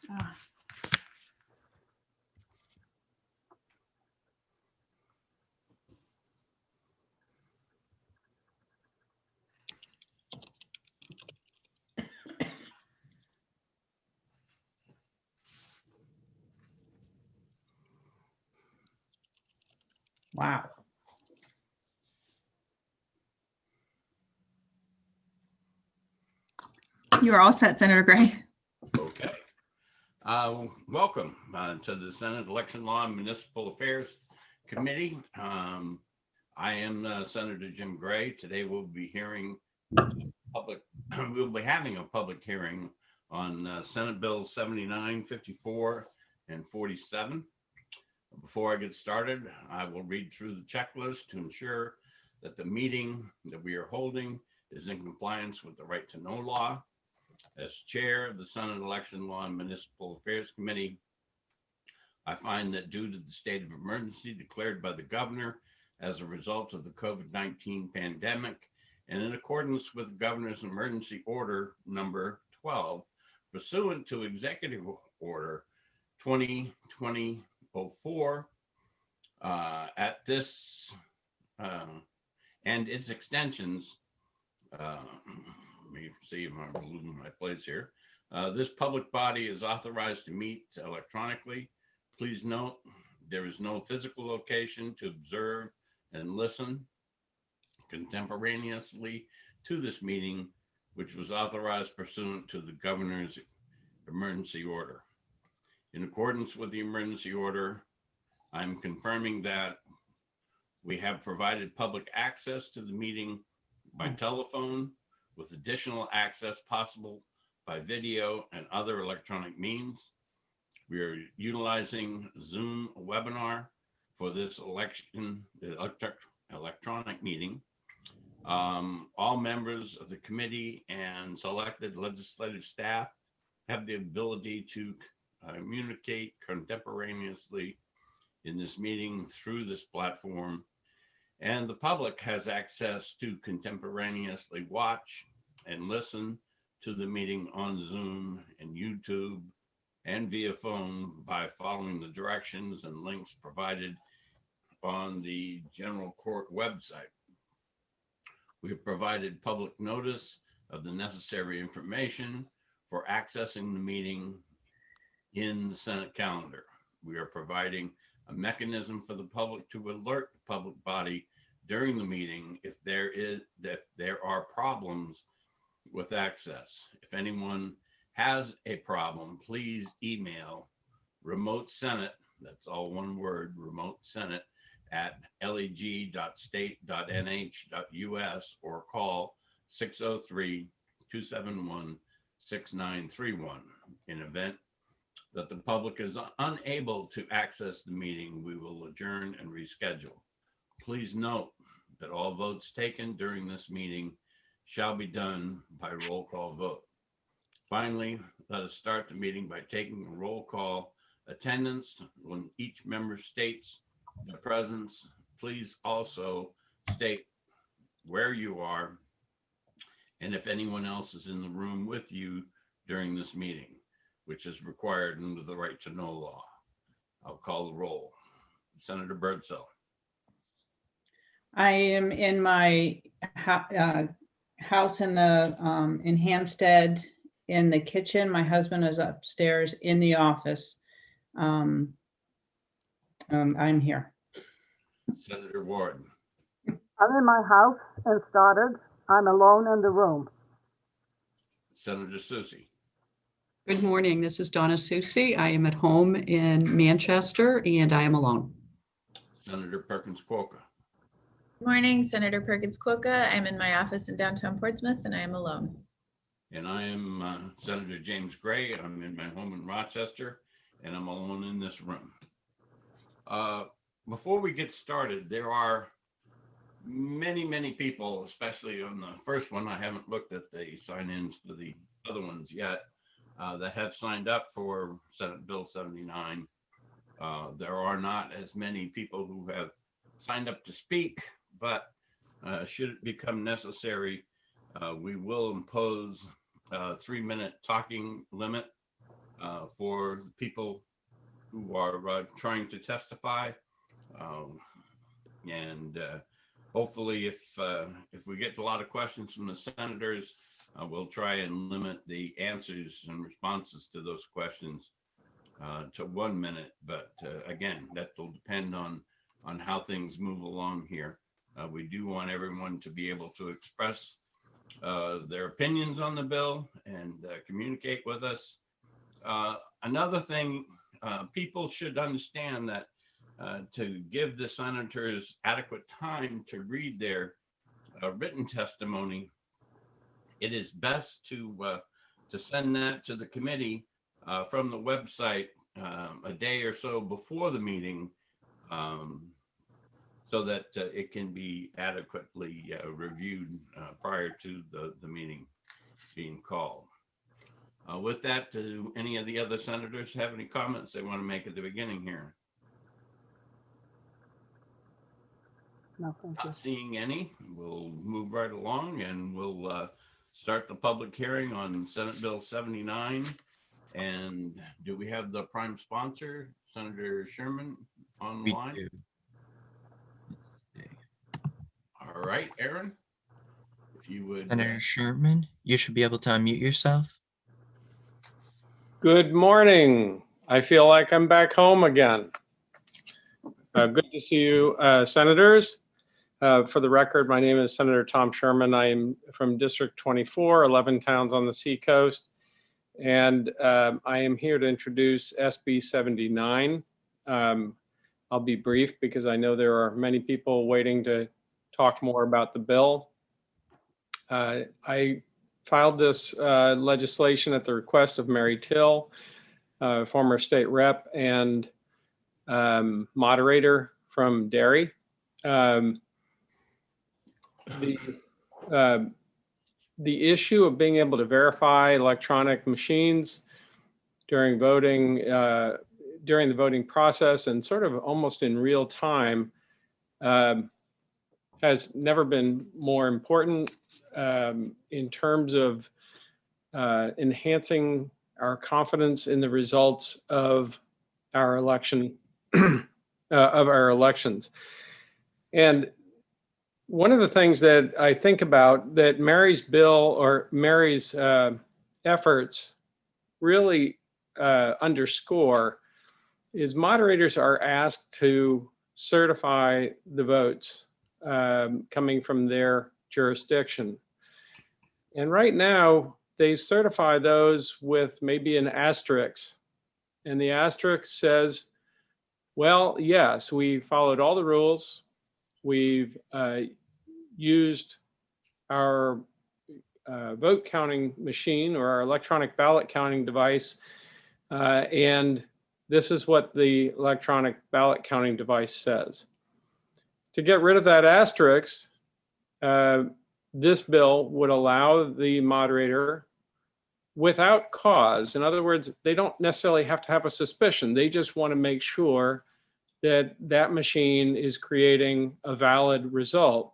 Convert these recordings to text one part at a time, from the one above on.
Ah. Wow. You're all set, Senator Gray. Okay. Welcome to the Senate Election Law and Municipal Affairs Committee. I am Senator Jim Gray. Today we'll be hearing we'll be having a public hearing on Senate Bill 79, 54, and 47. Before I get started, I will read through the checklist to ensure that the meeting that we are holding is in compliance with the right to know law. As chair of the Senate Election Law and Municipal Affairs Committee, I find that due to the state of emergency declared by the governor as a result of the COVID-19 pandemic, and in accordance with the governor's emergency order number 12, pursuant to Executive Order 2020-04, at this and its extensions, let me see if I'm losing my place here. This public body is authorized to meet electronically. Please note, there is no physical location to observe and listen contemporaneously to this meeting, which was authorized pursuant to the governor's emergency order. In accordance with the emergency order, I'm confirming that we have provided public access to the meeting by telephone, with additional access possible by video and other electronic means. We are utilizing Zoom webinar for this electronic meeting. All members of the committee and selected legislative staff have the ability to communicate contemporaneously in this meeting through this platform, and the public has access to contemporaneously watch and listen to the meeting on Zoom and YouTube and via phone by following the directions and links provided on the general court website. We have provided public notice of the necessary information for accessing the meeting in the Senate calendar. We are providing a mechanism for the public to alert the public body during the meeting if there are problems with access. If anyone has a problem, please email remote senate, that's all one word, remote senate at leg.state.nh.us, or call 603-271-6931. In event that the public is unable to access the meeting, we will adjourn and reschedule. Please note that all votes taken during this meeting shall be done by roll call vote. Finally, let us start the meeting by taking a roll call attendance. When each member states their presence, please also state where you are and if anyone else is in the room with you during this meeting, which is required under the right to know law. I'll call the roll. Senator Birdsell. I am in my house in Hampstead in the kitchen. My husband is upstairs in the office. I'm here. Senator Ward. I'm in my house and started. I'm alone in the room. Senator Susie. Good morning. This is Donna Susie. I am at home in Manchester and I am alone. Senator Perkins Quokka. Good morning, Senator Perkins Quokka. I'm in my office in downtown Portsmouth and I am alone. And I am Senator James Gray. I'm in my home in Rochester and I'm alone in this room. Before we get started, there are many people, especially on the first one. I haven't looked at the sign-ins for the other ones yet, that have signed up for Senate Bill 79. There are not as many people who have signed up to speak, but should it become necessary, we will impose a 3-minute talking limit for people who are trying to testify. And hopefully if we get a lot of questions from the senators, we'll try and limit the answers and responses to those questions to 1 minute. But again, that will depend on how things move along here. We do want everyone to be able to express their opinions on the bill and communicate with us. Another thing, people should understand that to give the senators adequate time to read their written testimony, it is best to send that to the committee from the website a day or so before the meeting, so that it can be adequately reviewed prior to the meeting being called. With that, do any of the other senators have any comments they want to make at the beginning here? No, thank you. Not seeing any, we'll move right along and we'll start the public hearing on Senate Bill 79. And do we have the prime sponsor, Senator Sherman, on the We line? do. All right, Aaron, if you would. Senator Sherman, you should be able to unmute yourself. Good morning. I feel like I'm back home again. Good to see you, senators. For the record, my name is Senator Tom Sherman. I am from District 24, 11 towns on the Seacoast. And I am here to introduce SB 79. I'll be brief because I know there are many people waiting to talk more about the bill. I filed this legislation at the request of Mary Till, former state rep and moderator from Derry. The issue of being able to verify electronic machines during voting, during the voting process and sort of almost in real time has never been more important in terms of enhancing our confidence in the results of our election, of our elections. And one of the things that I think about that Mary's bill or Mary's efforts really underscore is moderators are asked to certify the votes coming from their jurisdiction. And right now, they certify those with maybe an asterisk. And the asterisk says, well, yes, we followed all the rules. We've used our vote counting machine or our electronic ballot counting device. And this is what the electronic ballot counting device says. To get rid of that asterisk, this bill would allow the moderator without cause. In other words, they don't necessarily have to have a suspicion. They just want to make sure that that machine is creating a valid result.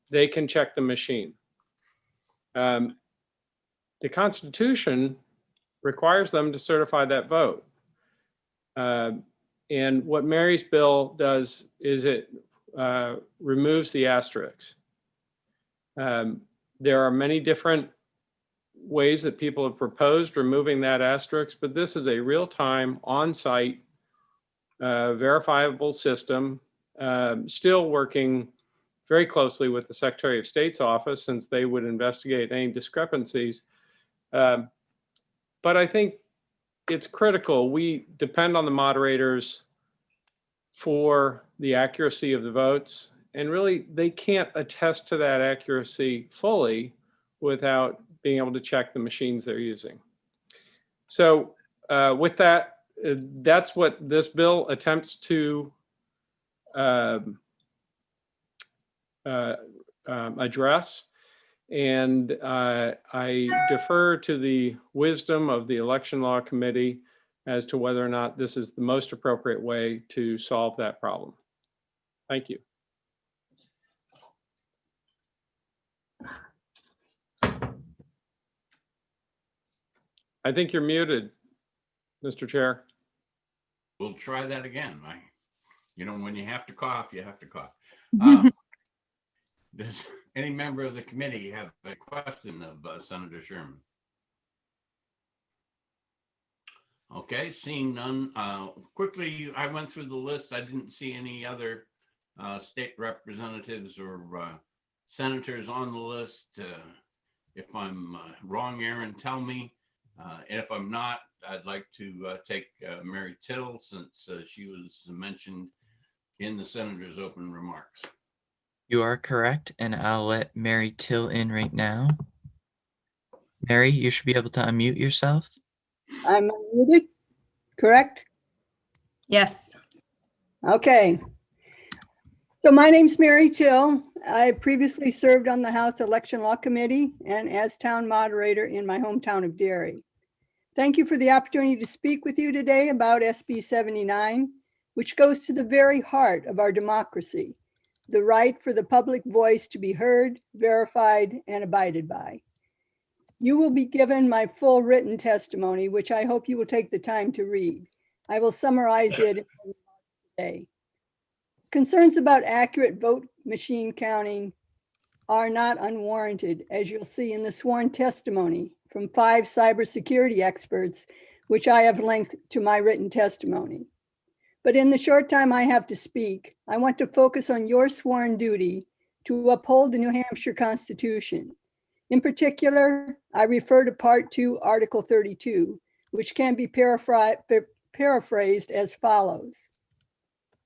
They can check the machine. The Constitution requires them to certify that vote. And what Mary's bill does is it removes the asterisks. There are many different ways that people have proposed removing that asterisk, but this is a real-time, on-site, verifiable system, still working very closely with the Secretary of State's office since they would investigate any discrepancies. But I think it's critical. We depend on the moderators for the accuracy of the votes, and really they can't attest to that accuracy fully without being able to check the machines they're using. So with that, that's what this bill attempts to address. And I defer to the wisdom of the Election Law Committee as to whether or not this is the most appropriate way to solve that problem. Thank you. I think you're muted. Mr. Chair. We'll try that again. When you have to cough, you have to cough. Does any member of the committee have a question of Senator Sherman? Okay, seeing none. Quickly, I went through the list. I didn't see any other state representatives or senators on the list. If I'm wrong, Aaron, tell me. And if I'm not, I'd like to take Mary Tittle, since she was mentioned in the senator's open remarks. You are correct, and I'll let Mary Till in right now. Mary, you should be able to unmute yourself. I'm unmuted, correct? Yes. Okay. So my name's Mary Till. I previously served on the House Election Law Committee and as town moderator in my hometown of Derry. Thank you for the opportunity to speak with you today about SB 79, which goes to the very heart of our democracy, the right for the public voice to be heard, verified, and abided by. You will be given my full written testimony, which I hope you will take the time to read. I will summarize it today. Concerns about accurate vote machine counting are not unwarranted, as you'll see in the sworn testimony from 5 cybersecurity experts, which I have linked to my written testimony. But in the short time I have to speak, I want to focus on your sworn duty to uphold the New Hampshire Constitution. In particular, I refer to Part 2, Article 32, which can be paraphrased as follows.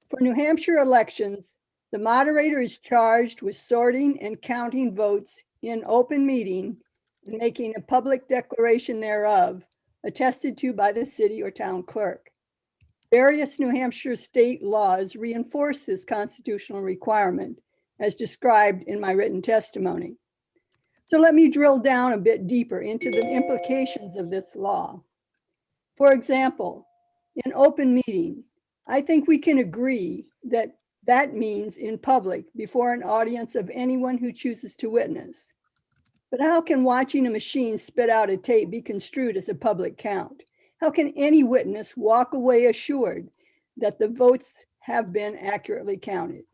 For New Hampshire elections, the moderator is charged with sorting and counting votes in open meeting and making a public declaration thereof, attested to by the city or town clerk. Various New Hampshire state laws reinforce this constitutional requirement, as described in my written testimony. So let me drill down a bit deeper into the implications of this law. For example, in open meeting, I think we can agree that that means in public before an audience of anyone who chooses to witness. But how can watching a machine spit out a tape be construed as a public count? How can any witness walk away assured that the votes have been accurately counted?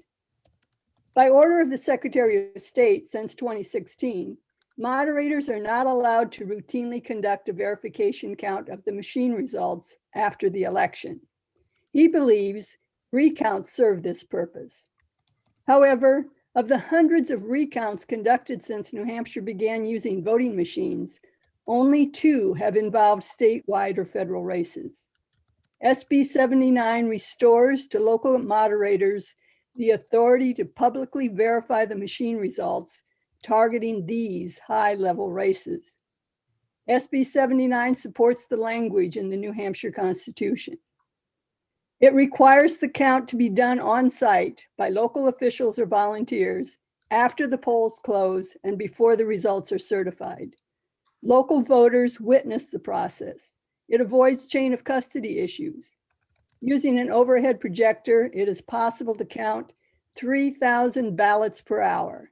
By order of the Secretary of State since 2016, moderators are not allowed to routinely conduct a verification count of the machine results after the election. He believes recounts serve this purpose. However, of the hundreds of recounts conducted since New Hampshire began using voting machines, only 2 have involved statewide or federal races. SB 79 restores to local moderators the authority to publicly verify the machine results, targeting these high-level races. SB 79 supports the language in the New Hampshire Constitution. It requires the count to be done on site by local officials or volunteers after the polls close and before the results are certified. Local voters witness the process. It avoids chain of custody issues. Using an overhead projector, it is possible to count 3,000 ballots per hour.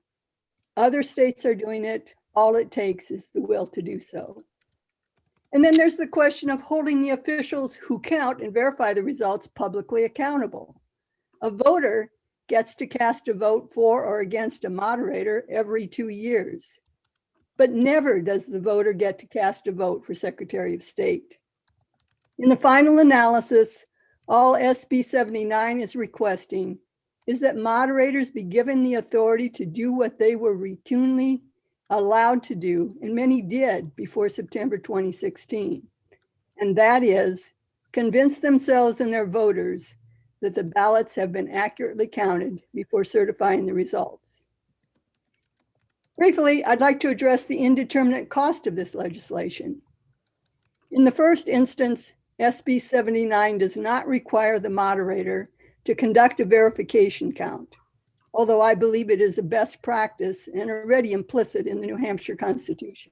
Other states are doing it. All it takes is the will to do so. And then there's the question of holding the officials who count and verify the results publicly accountable. A voter gets to cast a vote for or against a moderator every 2 years, but never does the voter get to cast a vote for Secretary of State. In the final analysis, all SB 79 is requesting is that moderators be given the authority to do what they were routinely allowed to do, and many did before September 2016. And that is convince themselves and their voters that the ballots have been accurately counted before certifying the results. Briefly, I'd like to address the indeterminate cost of this legislation. In the first instance, SB 79 does not require the moderator to conduct a verification count, although I believe it is a best practice and already implicit in the New Hampshire Constitution.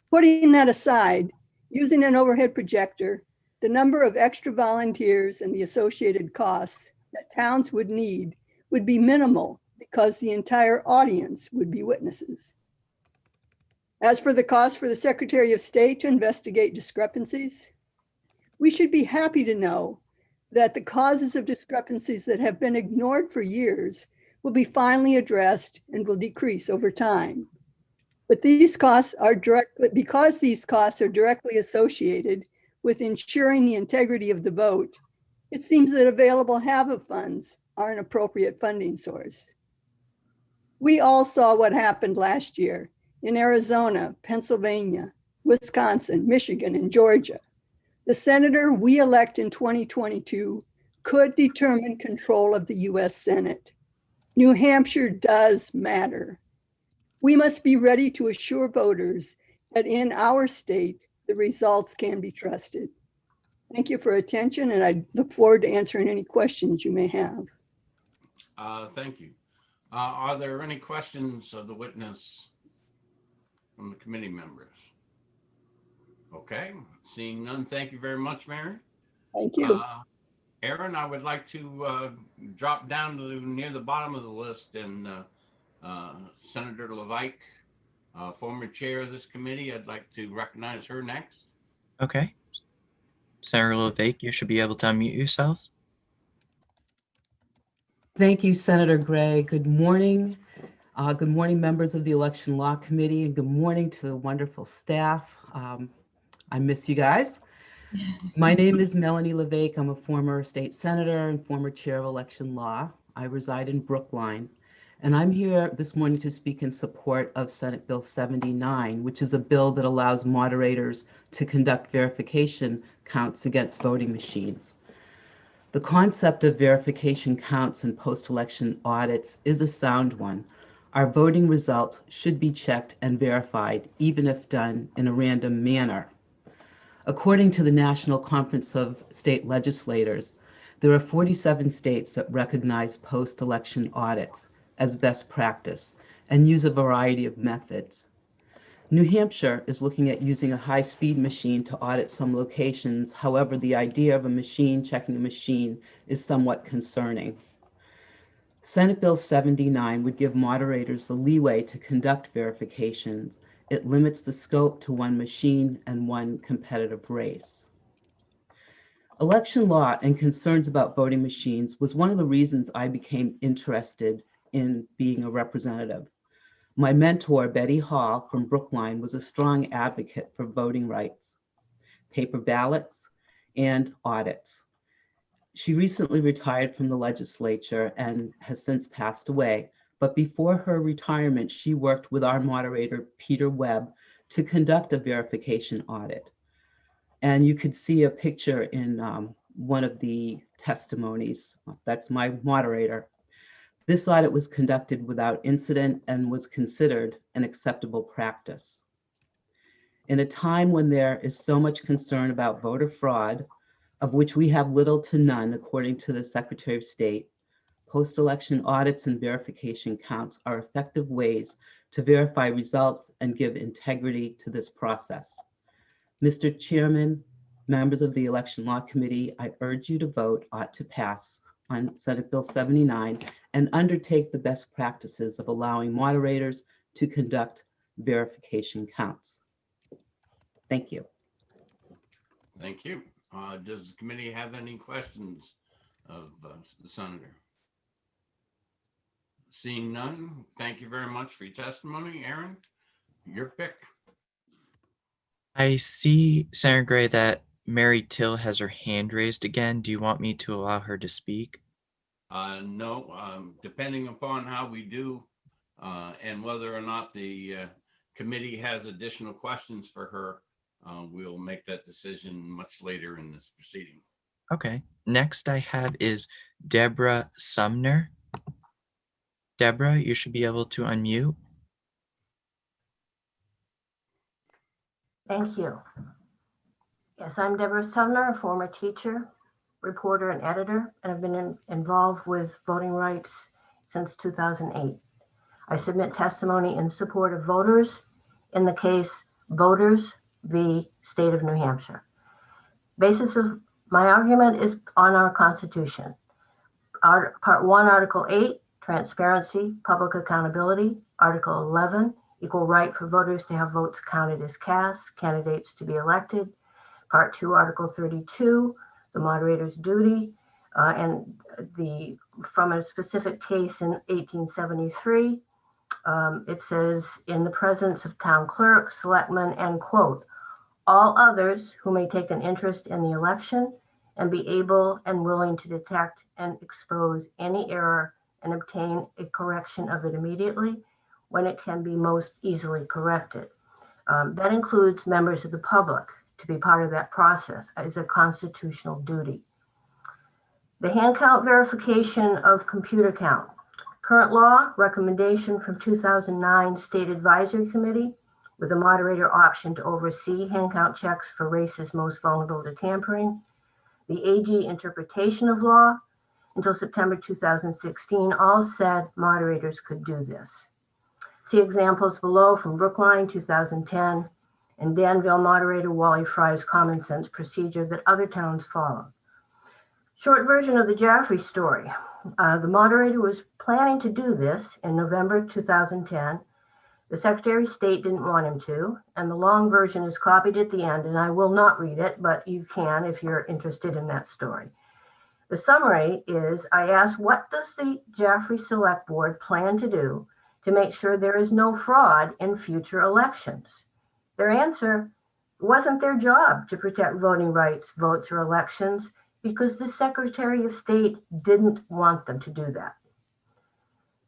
Putting that aside, using an overhead projector, the number of extra volunteers and the associated costs that towns would need would be minimal because the entire audience would be witnesses. As for the cost for the Secretary of State to investigate discrepancies, We should be happy to know that the causes of discrepancies that have been ignored for years will be finally addressed and will decrease over time. But these costs are because these costs are directly associated with ensuring the integrity of the vote, it seems that available HAVA funds are an appropriate funding source. We all saw what happened last year in Arizona, Pennsylvania, Wisconsin, Michigan, and Georgia. The senator we elect in 2022 could determine control of the US Senate. New Hampshire does matter. We must be ready to assure voters that in our state, the results can be trusted. Thank you for attention, and I look forward to answering any questions you may have. Thank you. Are there any questions of the witness from the committee members? Okay, seeing none, thank you very much, Mary. Thank you. Aaron, I would like to drop down to near the bottom of the list, and Senator Levike, former chair of this committee, I'd like to recognize her next. Okay. Senator Levake, you should be able to unmute yourself. Thank you, Senator Gray. Good morning. Good morning, members of the Election Law Committee, and good morning to the wonderful staff. I miss you guys. My name is Melanie Levake. I'm a former state senator and former chair of election law. I reside in Brookline, and I'm here this morning to speak in support of Senate Bill 79, which is a bill that allows moderators to conduct verification counts against voting machines. The concept of verification counts and post-election audits is a sound one. Our voting results should be checked and verified, even if done in a random manner. According to the National Conference of State Legislators, there are 47 states that recognize post-election audits as best practice and use a variety of methods. New Hampshire is looking at using a high-speed machine to audit some locations. However, the idea of a machine checking a machine is somewhat concerning. Senate Bill 79 would give moderators the leeway to conduct verifications. It limits the scope to one machine and one competitive race. Election law and concerns about voting machines was one of the reasons I became interested in being a representative. My mentor, Betty Hall from Brookline, was a strong advocate for voting rights, paper ballots, and audits. She recently retired from the legislature and has since passed away. But before her retirement, she worked with our moderator, Peter Webb, to conduct a verification audit. And you could see a picture in one of the testimonies. That's my moderator. This audit was conducted without incident and was considered an acceptable practice. In a time when there is so much concern about voter fraud, of which we have little to none, according to the Secretary of State, post-election audits and verification counts are effective ways to verify results and give integrity to this process. Mr. Chairman, members of the Election Law Committee, I urge you to vote ought to pass on Senate Bill 79 and undertake the best practices of allowing moderators to conduct verification counts. Thank you. Thank you. Does the committee have any questions of the senator? Seeing none, thank you very much for your testimony. Aaron, your pick. I see, Senator Gray, that Mary Till has her hand raised again. Do you want me to allow her to speak? No, depending upon how we do and whether or not the committee has additional questions for her, we'll make that decision much later in this proceeding. Okay. Next I have is Deborah Sumner. Deborah, you should be able to unmute. Thank you. Yes, I'm Deborah Sumner, a former teacher, reporter, and editor, and have been involved with voting rights since 2008. I submit testimony in support of voters in the case Voters v. State of New Hampshire. Basis of my argument is on our Constitution. Part 1, Article 8, transparency, public accountability. Article 11, equal right for voters to have votes counted as cast, candidates to be elected. Part 2, Article 32, the moderator's duty, from a specific case in 1873. It says, in the presence of town clerk, selectmen, and quote, all others who may take an interest in the election and be able and willing to detect and expose any error and obtain a correction of it immediately when it can be most easily corrected. That includes members of the public to be part of that process as a constitutional duty. The hand count verification of computer count. Current law recommendation from 2009 State Advisory Committee with a moderator option to oversee hand count checks for races most vulnerable to tampering. The AG interpretation of law. Until September 2016, all said moderators could do this. See examples below from Brookline 2010 and Danville moderator Wally Fry's common sense procedure that other towns follow. Short version of the Jaffrey story. The moderator was planning to do this in November 2010. The Secretary of State didn't want him to, and the long version is copied at the end, and I will not read it, but you can if you're interested in that story. The summary is, I asked, what does the Jaffrey Select Board plan to do to make sure there is no fraud in future elections? Their answer, it wasn't their job to protect voting rights, votes, or elections because the Secretary of State didn't want them to do that.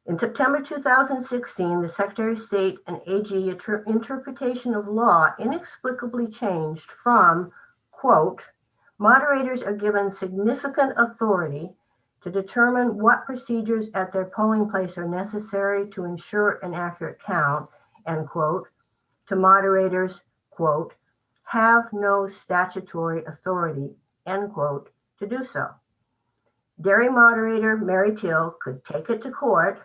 In September 2016, the Secretary of State and AG interpretation of law inexplicably changed from, quote, moderators are given significant authority to determine what procedures at their polling place are necessary to ensure an accurate count, end quote, to moderators, quote, have no statutory authority, end quote, to do so. Derry moderator Mary Till could take it to court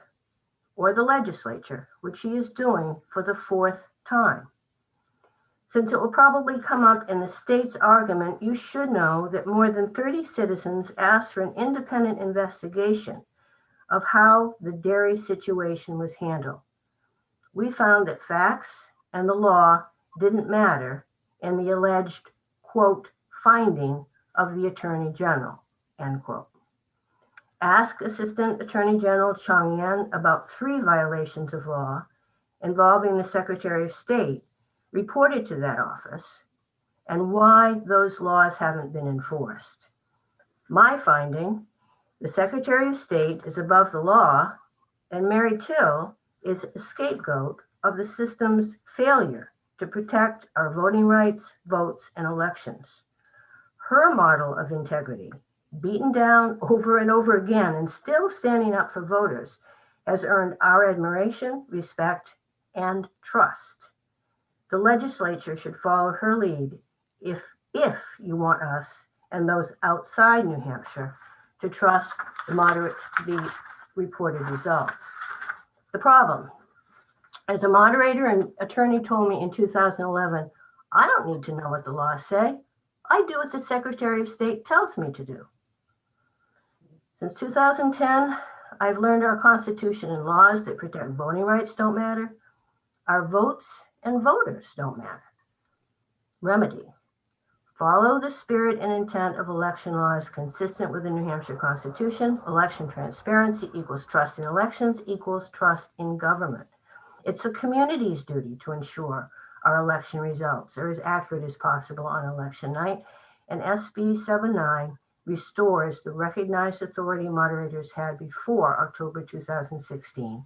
or the legislature, which she is doing for the 4th time. Since it will probably come up in the state's argument, you should know that more than 30 citizens asked for an independent investigation of how the Derry situation was handled. We found that facts and the law didn't matter in the alleged, quote, finding of the Attorney General, end quote. Ask Assistant Attorney General Chong Yen about 3 violations of law involving the Secretary of State reported to that office and why those laws haven't been enforced. My finding, the Secretary of State is above the law and Mary Till is a scapegoat of the system's failure to protect our voting rights, votes, and elections. Her model of integrity, beaten down over and over again and still standing up for voters, has earned our admiration, respect, and trust. The legislature should follow her lead if you want us and those outside New Hampshire to trust the moderate to be reported results. The problem, as a moderator and attorney told me in 2011, I don't need to know what the laws say. I do what the Secretary of State tells me to do. Since 2010, I've learned our Constitution and laws that protect voting rights don't matter. Our votes and voters don't matter. Remedy: follow the spirit and intent of election laws consistent with the New Hampshire Constitution. Election transparency equals trust in elections equals trust in government. It's the community's duty to ensure our election results are as accurate as possible on election night, and SB 79 restores the recognized authority moderators had before October 2016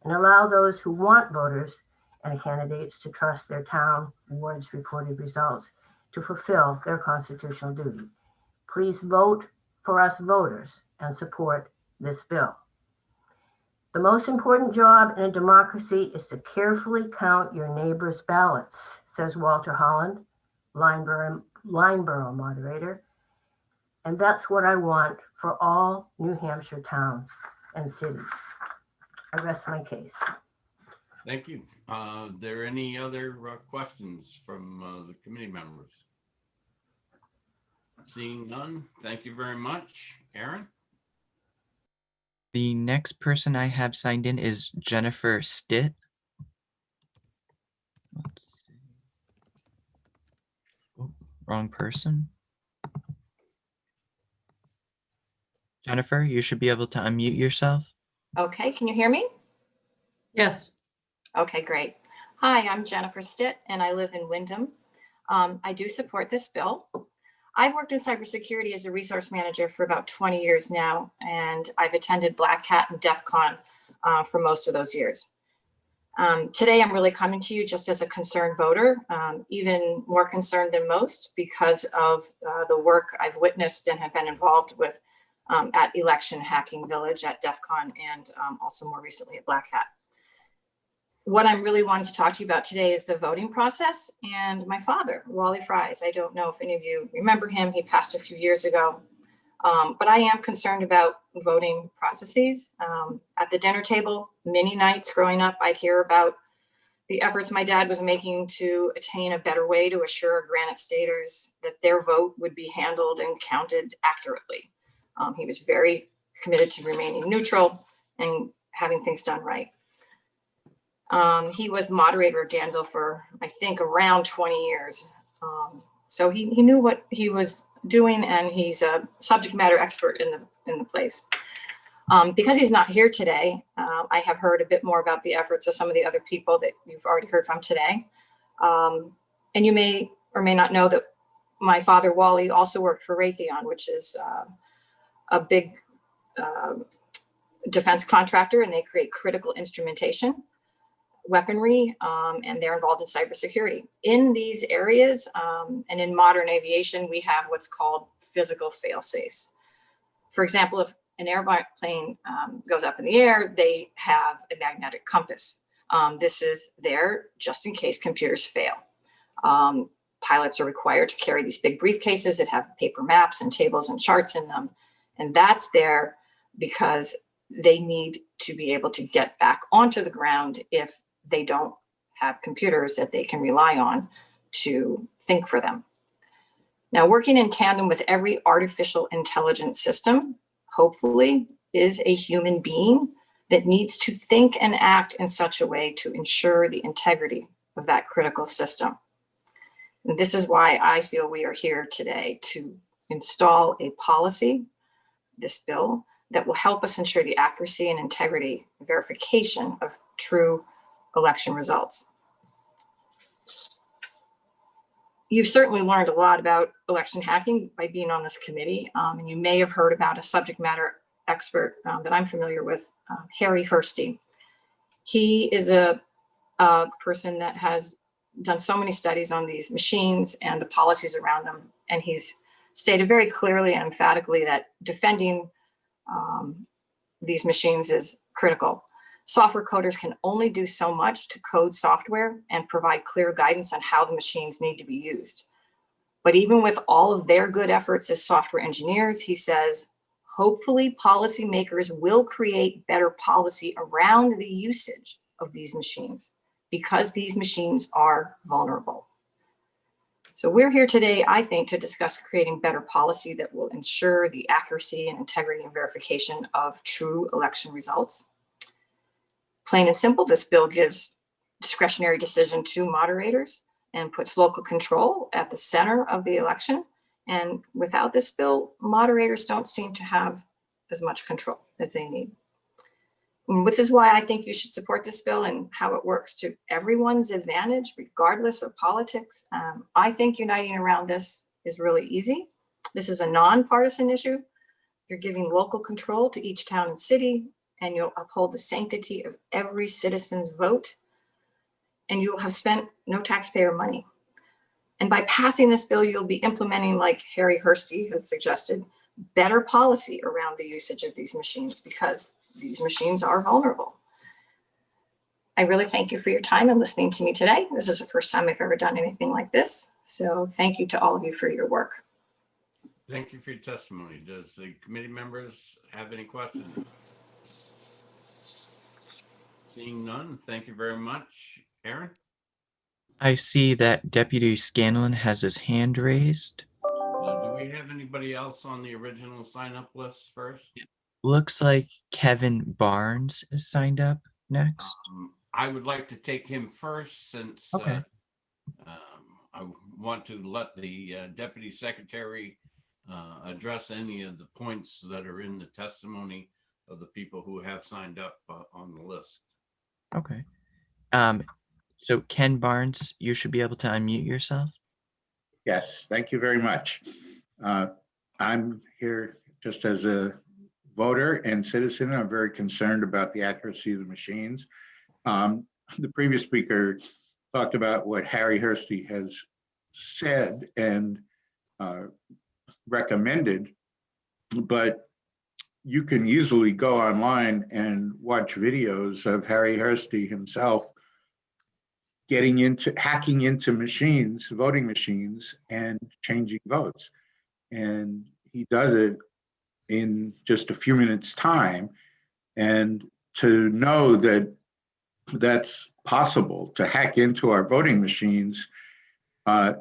and allow those who want voters and candidates to trust their town wards reported results to fulfill their constitutional duty. Please vote for us voters and support this bill. The most important job in a democracy is to carefully count your neighbor's ballots, says Walter Holland, Lineborough moderator. And that's what I want for all New Hampshire towns and cities. I rest my case. Thank you. Are there any other questions from the committee members? Seeing none, thank you very much. Aaron? The next person I have signed in is Jennifer Stitt. Let's see. Oh, Wrong person. Jennifer, you should be able to unmute yourself. Okay, can you hear me? Yes. Okay, great. Hi, I'm Jennifer Stitt and I live in Wyndham. I do support this bill. I've worked in cybersecurity as a resource manager for about 20 years now, and I've attended Black Hat and DEF CON for most of those years. Today, I'm really coming to you just as a concerned voter, even more concerned than most because of the work I've witnessed and have been involved with at Election Hacking Village at DEF CON and also more recently at Black Hat. What I'm really wanting to talk to you about today is the voting process and my father, Wally Fries. I don't know if any of you remember him. He passed a few years ago. But I am concerned about voting processes. At the dinner table, many nights growing up, I'd hear about the efforts my dad was making to attain a better way to assure Granite Staters that their vote would be handled and counted accurately. He was very committed to remaining neutral and having things done right. He was moderator of Danville for, I think, around 20 years. So he knew what he was doing, and he's a subject matter expert in the place. Because he's not here today, I have heard a bit more about the efforts of some of the other people that you've already heard from today. And you may or may not know that my father, Wally, also worked for Raytheon, which is a big defense contractor, and they create critical instrumentation, weaponry, and they're involved in cybersecurity. In these areas, and in modern aviation, we have what's called physical fail-safes. For example, if an airplane goes up in the air, they have a magnetic compass. This is there just in case computers fail. Pilots are required to carry these big briefcases that have paper maps and tables and charts in them. And that's there because they need to be able to get back onto the ground if they don't have computers that they can rely on to think for them. Now, working in tandem with every artificial intelligence system, hopefully, is a human being that needs to think and act in such a way to ensure the integrity of that critical system. And this is why I feel we are here today to install a policy, this bill, that will help us ensure the accuracy and integrity verification of true election results. You've certainly learned a lot about election hacking by being on this committee, and you may have heard about a subject matter expert that I'm familiar with, Harry Hursty. He is a person that has done so many studies on these machines and the policies around them, and he's stated very clearly and emphatically that defending these machines is critical. Software coders can only do so much to code software and provide clear guidance on how the machines need to be used. But even with all of their good efforts as software engineers, he says, hopefully policymakers will create better policy around the usage of these machines because these machines are vulnerable. So we're here today, I think, to discuss creating better policy that will ensure the accuracy and integrity and verification of true election results. Plain and simple, this bill gives discretionary decision to moderators and puts local control at the center of the election. And without this bill, moderators don't seem to have as much control as they need. And this is why I think you should support this bill and how it works to everyone's advantage, regardless of politics. I think uniting around this is really easy. This is a nonpartisan issue. You're giving local control to each town and city, and you'll uphold the sanctity of every citizen's vote, and you will have spent no taxpayer money. And by passing this bill, you'll be implementing, like Harry Hursty has suggested, better policy around the usage of these machines because these machines are vulnerable. I really thank you for your time and listening to me today. This is the first time I've ever done anything like this. So thank you to all of you for your work. Thank you for your testimony. Does the committee members have any questions? Seeing none, thank you very much. Aaron? I see that Deputy Scanlon has his hand raised. Do we have anybody else on the original sign-up list first? Looks like Kevin Barnes is signed up next. I would like to take him first since Okay. want to let the deputy secretary address any of the points that are in the testimony of the people who have signed up on the list. Okay. So Ken Barnes, you should be able to unmute yourself. Yes, thank you very much. I'm here just as a voter and citizen. I'm very concerned about the accuracy of the machines. The previous speaker talked about what Harry Hursty has said and recommended, but you can easily go online and watch videos of Harry Hursty himself hacking into machines, voting machines, and changing votes. And he does it in just a few minutes time. And to know that that's possible to hack into our voting machines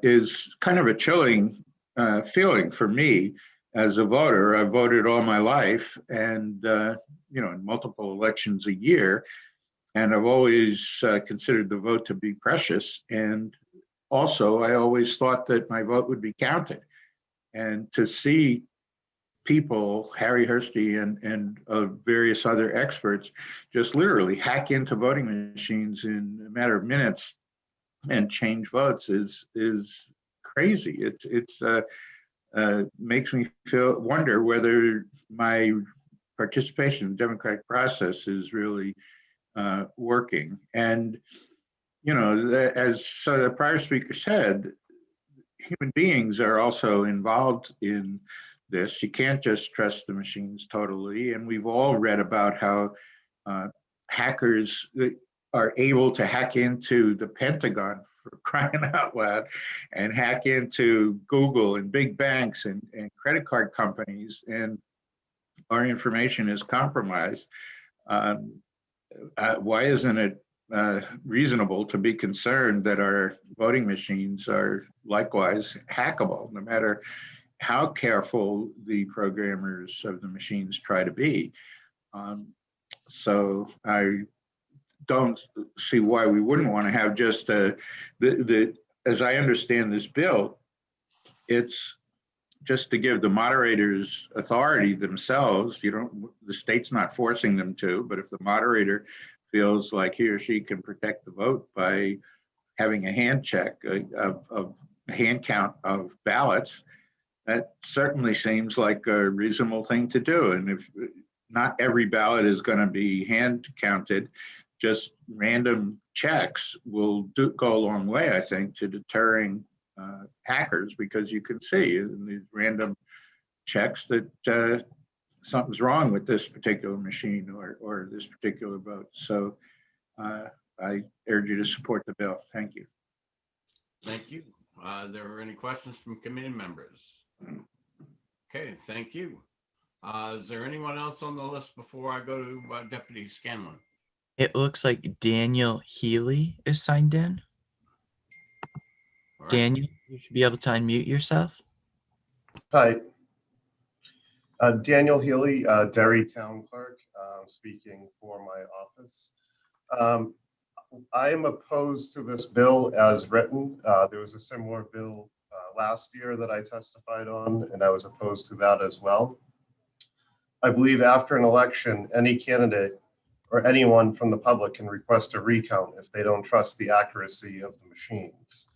is kind of a chilling feeling for me as a voter. I've voted all my life and, in multiple elections a year. And I've always considered the vote to be precious. And also, I always thought that my vote would be counted. And to see people, Harry Hursty and various other experts, just literally hack into voting machines in a matter of minutes and change votes is crazy. It's makes me wonder whether my participation in the democratic process is really working. And as the prior speaker said, human beings are also involved in this. You can't just trust the machines totally. And we've all read about how hackers are able to hack into the Pentagon, for crying out loud, and hack into Google and big banks and credit card companies, and our information is compromised. Why isn't it reasonable to be concerned that our voting machines are likewise hackable, no matter how careful the programmers of the machines try to be? So I don't see why we wouldn't want to have just as I understand this bill, it's just to give the moderators authority themselves. The state's not forcing them to, but if the moderator feels like he or she can protect the vote by having a hand check of hand count of ballots, that certainly seems like a reasonable thing to do. And if not every ballot is going to be hand counted, just random checks will go a long way, I think, to deterring hackers, because you can see in these random checks that something's wrong with this particular machine or this particular vote. So I urge you to support the bill. Thank you. Thank you. There are any questions from committee members? Okay, thank you. Is there anyone else on the list before I go to Deputy Scanlon? It looks like Daniel Healy is signed in. All right. Daniel, you should be able to unmute yourself. Hi, Daniel Healy, Derry Town Clerk, speaking for my office. I am opposed to this bill as written. There was a similar bill last year that I testified on, and I was opposed to that as well. I believe after an election, any candidate or anyone from the public can request a recount if they don't trust the accuracy of the machines.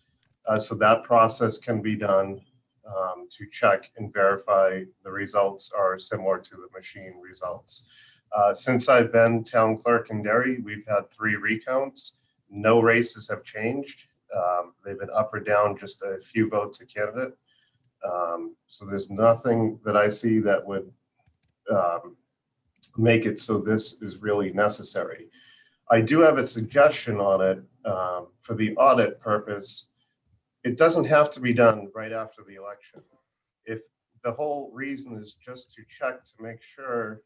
So that process can be done to check and verify the results are similar to the machine results. Since I've been town clerk in Derry, we've had 3 recounts. No races have changed. They've been up or down just a few votes a candidate. So there's nothing that I see that would make it so this is really necessary. I do have a suggestion on it for the audit purpose. It doesn't have to be done right after the election. If the whole reason is just to check to make sure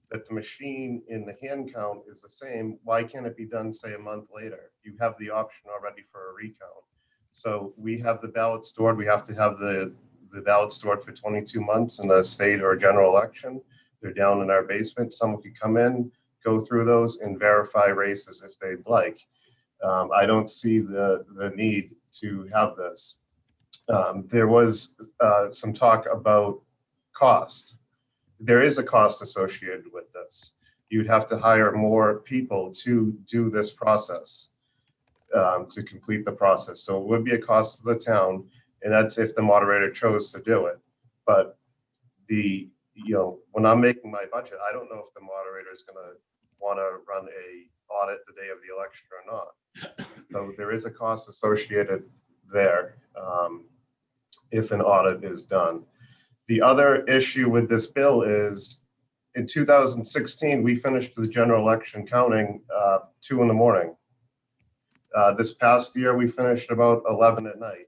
that the machine in the hand count is the same, why can't it be done, say, a month later? You have the option already for a recount. So we have the ballot stored. We have to have the ballot stored for 22 months in a state or a general election. They're down in our basement. Someone could come in, go through those, and verify races if they'd like. I don't see the need to have this. There was some talk about cost. There is a cost associated with this. You'd have to hire more people to do this process, to complete the process. So it would be a cost to the town, and that's if the moderator chose to do it. But when I'm making my budget, I don't know if the moderator is going to want to run a audit the day of the election or not. So there is a cost associated there if an audit is done. The other issue with this bill is in 2016, we finished the general election counting 2 a.m. This past year, we finished about 11 at night.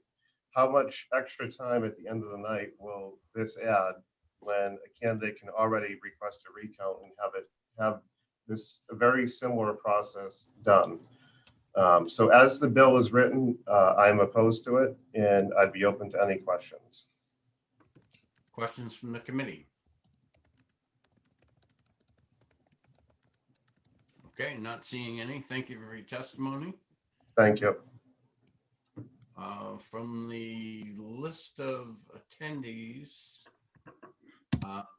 How much extra time at the end of the night will this add when a candidate can already request a recount and have this very similar process done? So as the bill is written, I'm opposed to it, and I'd be open to any questions. Questions from the committee? Okay, not seeing any. Thank you for your testimony. Thank you. From the list of attendees,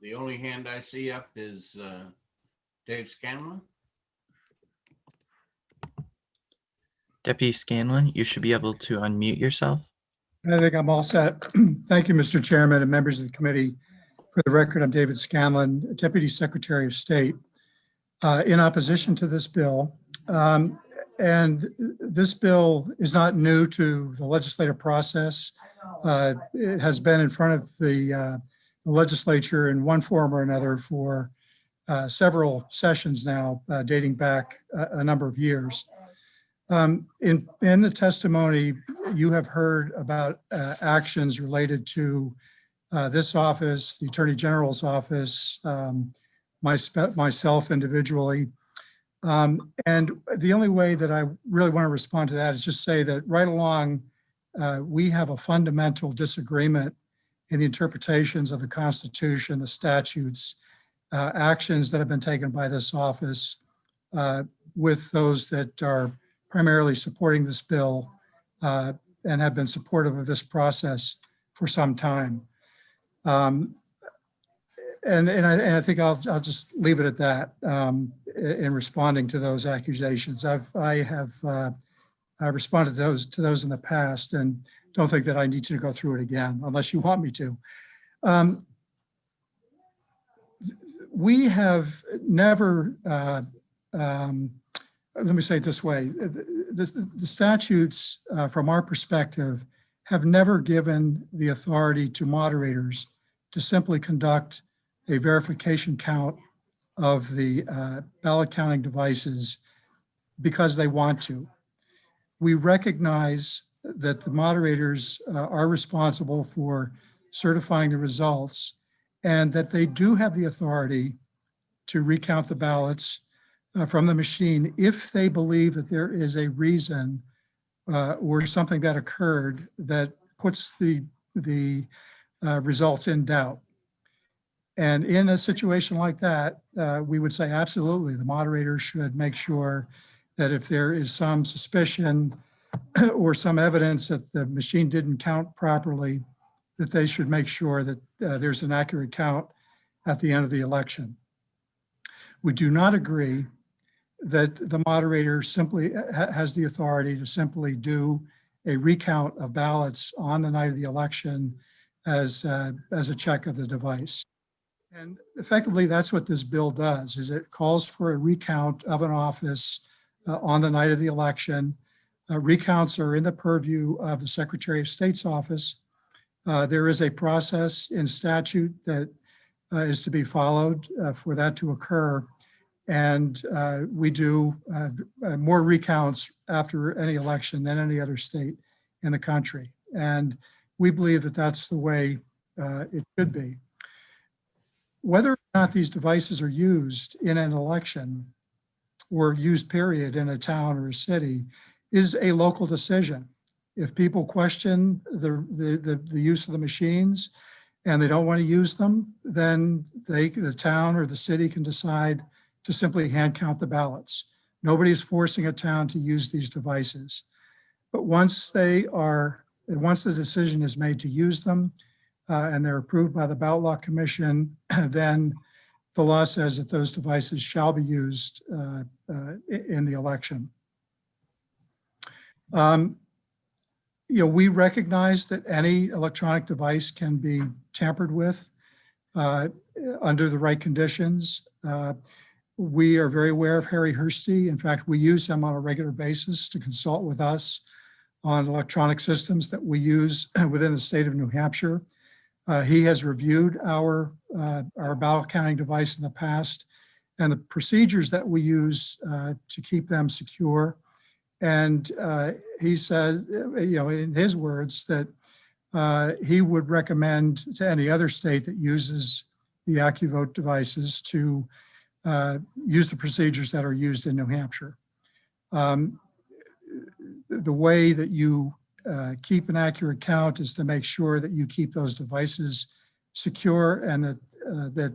the only hand I see up is Dave Scanlon. Deputy Scanlon, you should be able to unmute yourself. I think I'm all set. Thank you, Mr. Chairman and members of the committee. For the record, I'm David Scanlon, Deputy Secretary of State, in opposition to this bill. And this bill is not new to the legislative process. It has been in front of the legislature in one form or another for several sessions now, dating back a number of years. In the testimony, you have heard about actions related to this office, the Attorney General's office, myself individually. And the only way that I really want to respond to that is just say that right along, we have a fundamental disagreement in the interpretations of the Constitution, the statutes, actions that have been taken by this office with those that are primarily supporting this bill and have been supportive of this process for some time. And I think I'll just leave it at that in responding to those accusations. I've responded to those in the past and don't think that I need to go through it again unless you want me to. We have never, let me say it this way, the statutes from our perspective have never given the authority to moderators to simply conduct a verification count of the ballot counting devices because they want to. We recognize that the moderators are responsible for certifying the results and that they do have the authority to recount the ballots from the machine if they believe that there is a reason or something that occurred that puts the results in doubt. And in a situation like that, we would say absolutely the moderator should make sure that if there is some suspicion or some evidence that the machine didn't count properly, that they should make sure that there's an accurate count at the end of the election. We do not agree that the moderator simply has the authority to simply do a recount of ballots on the night of the election as a check of the device. And effectively, that's what this bill does, is it calls for a recount of an office on the night of the election. Recounts are in the purview of the Secretary of State's office. There is a process in statute that is to be followed for that to occur. And we do more recounts after any election than any other state in the country. And we believe that that's the way it should be. Whether or not these devices are used in an election or used period in a town or a city is a local decision. If people question the use of the machines and they don't want to use them, then the town or the city can decide to simply hand count the ballots. Nobody is forcing a town to use these devices. But once they are once the decision is made to use them and they're approved by the Ballot Law Commission, then the law says that those devices shall be used in the election. We recognize that any electronic device can be tampered with under the right conditions. We are very aware of Harry Hursty. In fact, we use him on a regular basis to consult with us on electronic systems that we use within the state of New Hampshire. He has reviewed our ballot counting device in the past and the procedures that we use to keep them secure. And he says, in his words, that he would recommend to any other state that uses the AccuVote devices to use the procedures that are used in New Hampshire. The way that you keep an accurate count is to make sure that you keep those devices secure and that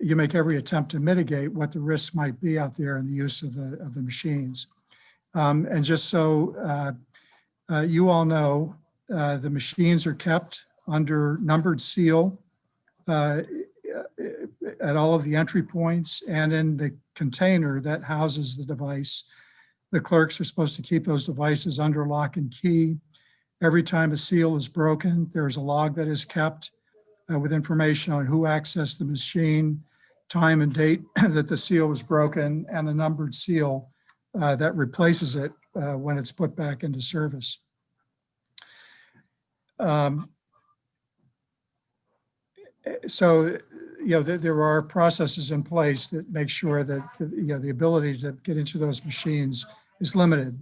you make every attempt to mitigate what the risks might be out there in the use of the machines. And just so you all know, the machines are kept under numbered seal at all of the entry points and in the container that houses the device. The clerks are supposed to keep those devices under lock and key. Every time a seal is broken, there's a log that is kept with information on who accessed the machine, time and date that the seal was broken, and the numbered seal that replaces it when it's put back into service. So, there are processes in place that make sure that, the ability to get into those machines is limited.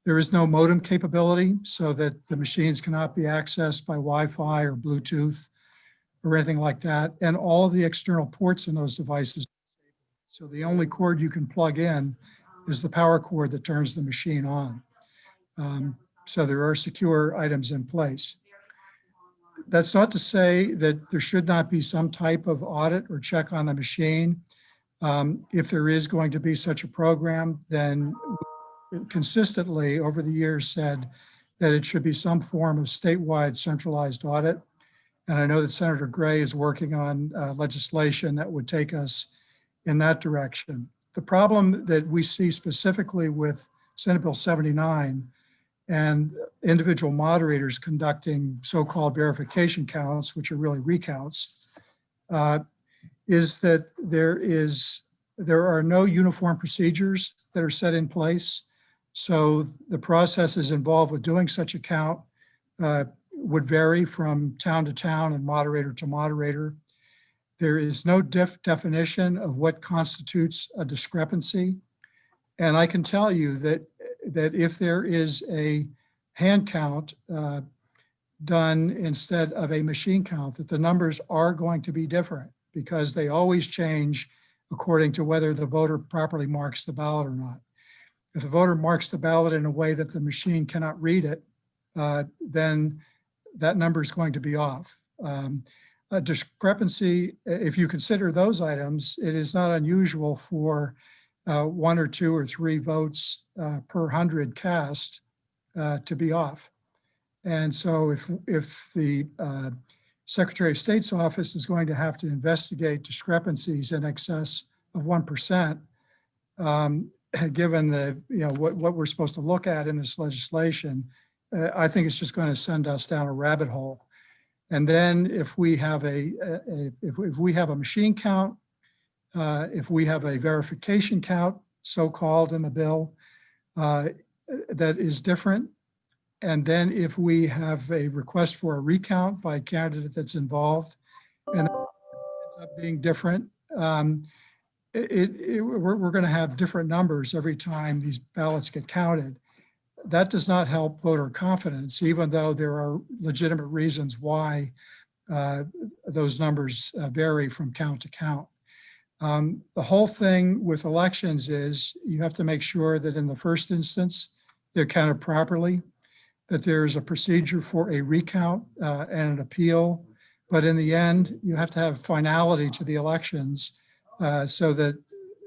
There is no modem capability so that the machines cannot be accessed by Wi-Fi or Bluetooth or anything like that. And all of the external ports in those devices. So the only cord you can plug in is the power cord that turns the machine on. So there are secure items in place. That's not to say that there should not be some type of audit or check on the machine. If there is going to be such a program, then consistently over the years said that it should be some form of statewide centralized audit. And I know that Senator Gray is working on legislation that would take us in that direction. The problem that we see specifically with Senate Bill 79 and individual moderators conducting so-called verification counts, which are really recounts, is that there are no uniform procedures that are set in place. So the processes involved with doing such a count would vary from town to town and moderator to moderator. There is no definition of what constitutes a discrepancy. And I can tell you that if there is a hand count done instead of a machine count, that the numbers are going to be different because they always change according to whether the voter properly marks the ballot or not. If the voter marks the ballot in a way that the machine cannot read it, then that number is going to be off. A discrepancy, if you consider those items, it is not unusual for 1 or 2 or 3 votes per 100 cast to be off. And so if the Secretary of State's office is going to have to investigate discrepancies in excess of 1%, given what we're supposed to look at in this legislation, I think it's just going to send us down a rabbit hole. And then if we have if we have a machine count, if we have a verification count, so-called in the bill, that is different, and then if we have a request for a recount by a candidate that's involved, and it ends up being different, we're going to have different numbers every time these ballots get counted. That does not help voter confidence, even though there are legitimate reasons why those numbers vary from count to count. The whole thing with elections is you have to make sure that in the first instance, they're counted properly, that there's a procedure for a recount and an appeal. But in the end, you have to have finality to the elections so that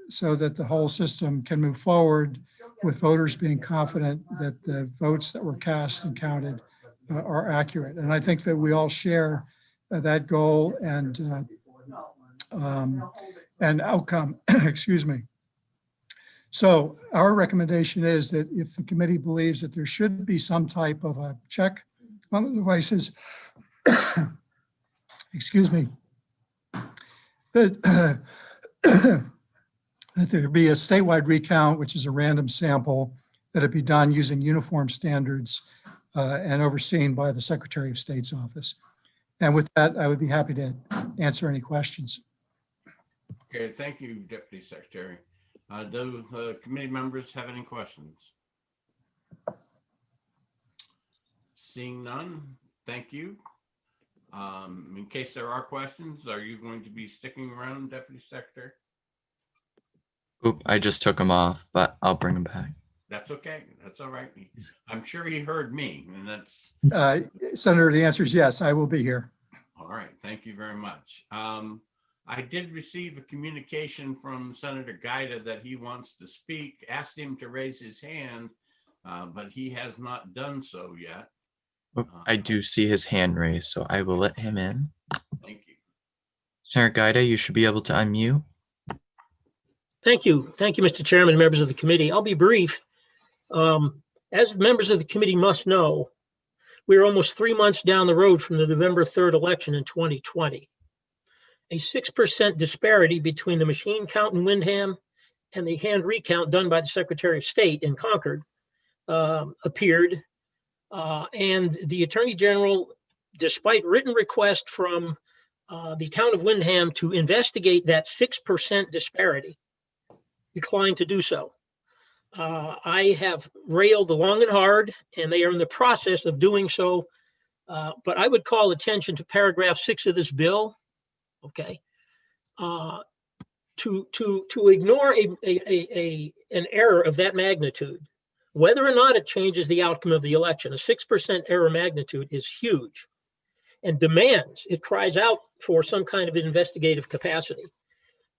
the whole system can move forward with voters being confident that the votes that were cast and counted are accurate. And I think that we all share that goal and outcome, excuse me. So our recommendation is that if the committee believes that there should be some type of a check on the devices, excuse me, that, that there be a statewide recount, which is a random sample, that it be done using uniform standards and overseen by the Secretary of State's office. And with that, I would be happy to answer any questions. Okay, thank you, Deputy Secretary. Do the committee members have any questions? Seeing none, thank you. In case there are questions, are you going to be sticking around, Deputy Secretary? Oop, I just took him off, but I'll bring him back. That's okay. That's all right. I'm sure he heard me, and that's Senator, the answer is yes, I will be here. all right. Thank you very much. I did receive a communication from Senator Gaida that he wants to speak, asked him to raise his hand, but he has not done so yet. Oop, I do see his hand raised, so I will let him in. Thank you. Senator Gaida, you should be able to unmute. Thank you. Thank you, Mr. Chairman and members of the committee. I'll be brief. As members of the committee must know, we're almost 3 months down the road from the November 3rd election in 2020. A 6% disparity between the machine count in Windham and the hand recount done by the Secretary of State in Concord appeared. And the Attorney General, despite written request from the town of Windham to investigate that 6% disparity, declined to do so. I have railed long and hard, and they are in the process of doing so. But I would call attention to paragraph 6 of this bill. Okay, to ignore an error of that magnitude, whether or not it changes the outcome of the election, a 6% error magnitude is huge, and it cries out for some kind of investigative capacity.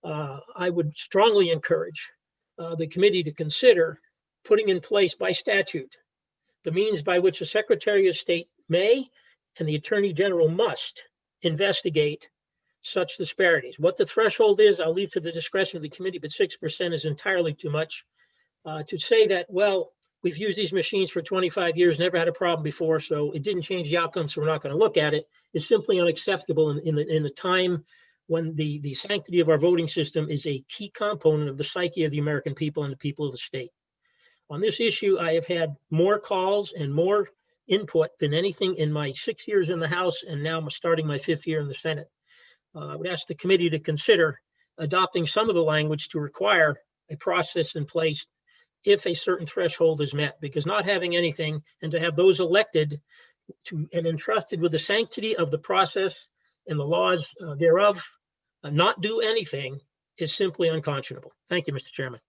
I would strongly encourage the committee to consider putting in place by statute the means by which a Secretary of State may and the Attorney General must investigate such disparities. What the threshold is, I'll leave to the discretion of the committee, but 6% is entirely too much. To say that, well, we've used these machines for 25 years, never had a problem before, so it didn't change the outcome, so we're not going to look at it, is simply unacceptable in the time when the sanctity of our voting system is a key component of the psyche of the American people and the people of the state. On this issue, I have had more calls and more input than anything in my 6 years in the House, and now I'm starting my 5th year in the Senate. I would ask the committee to consider adopting some of the language to require a process in place if a certain threshold is met, because not having anything and to have those elected to and entrusted with the sanctity of the process and the laws thereof not do anything is simply unconscionable. Thank you, Mr. Chairman.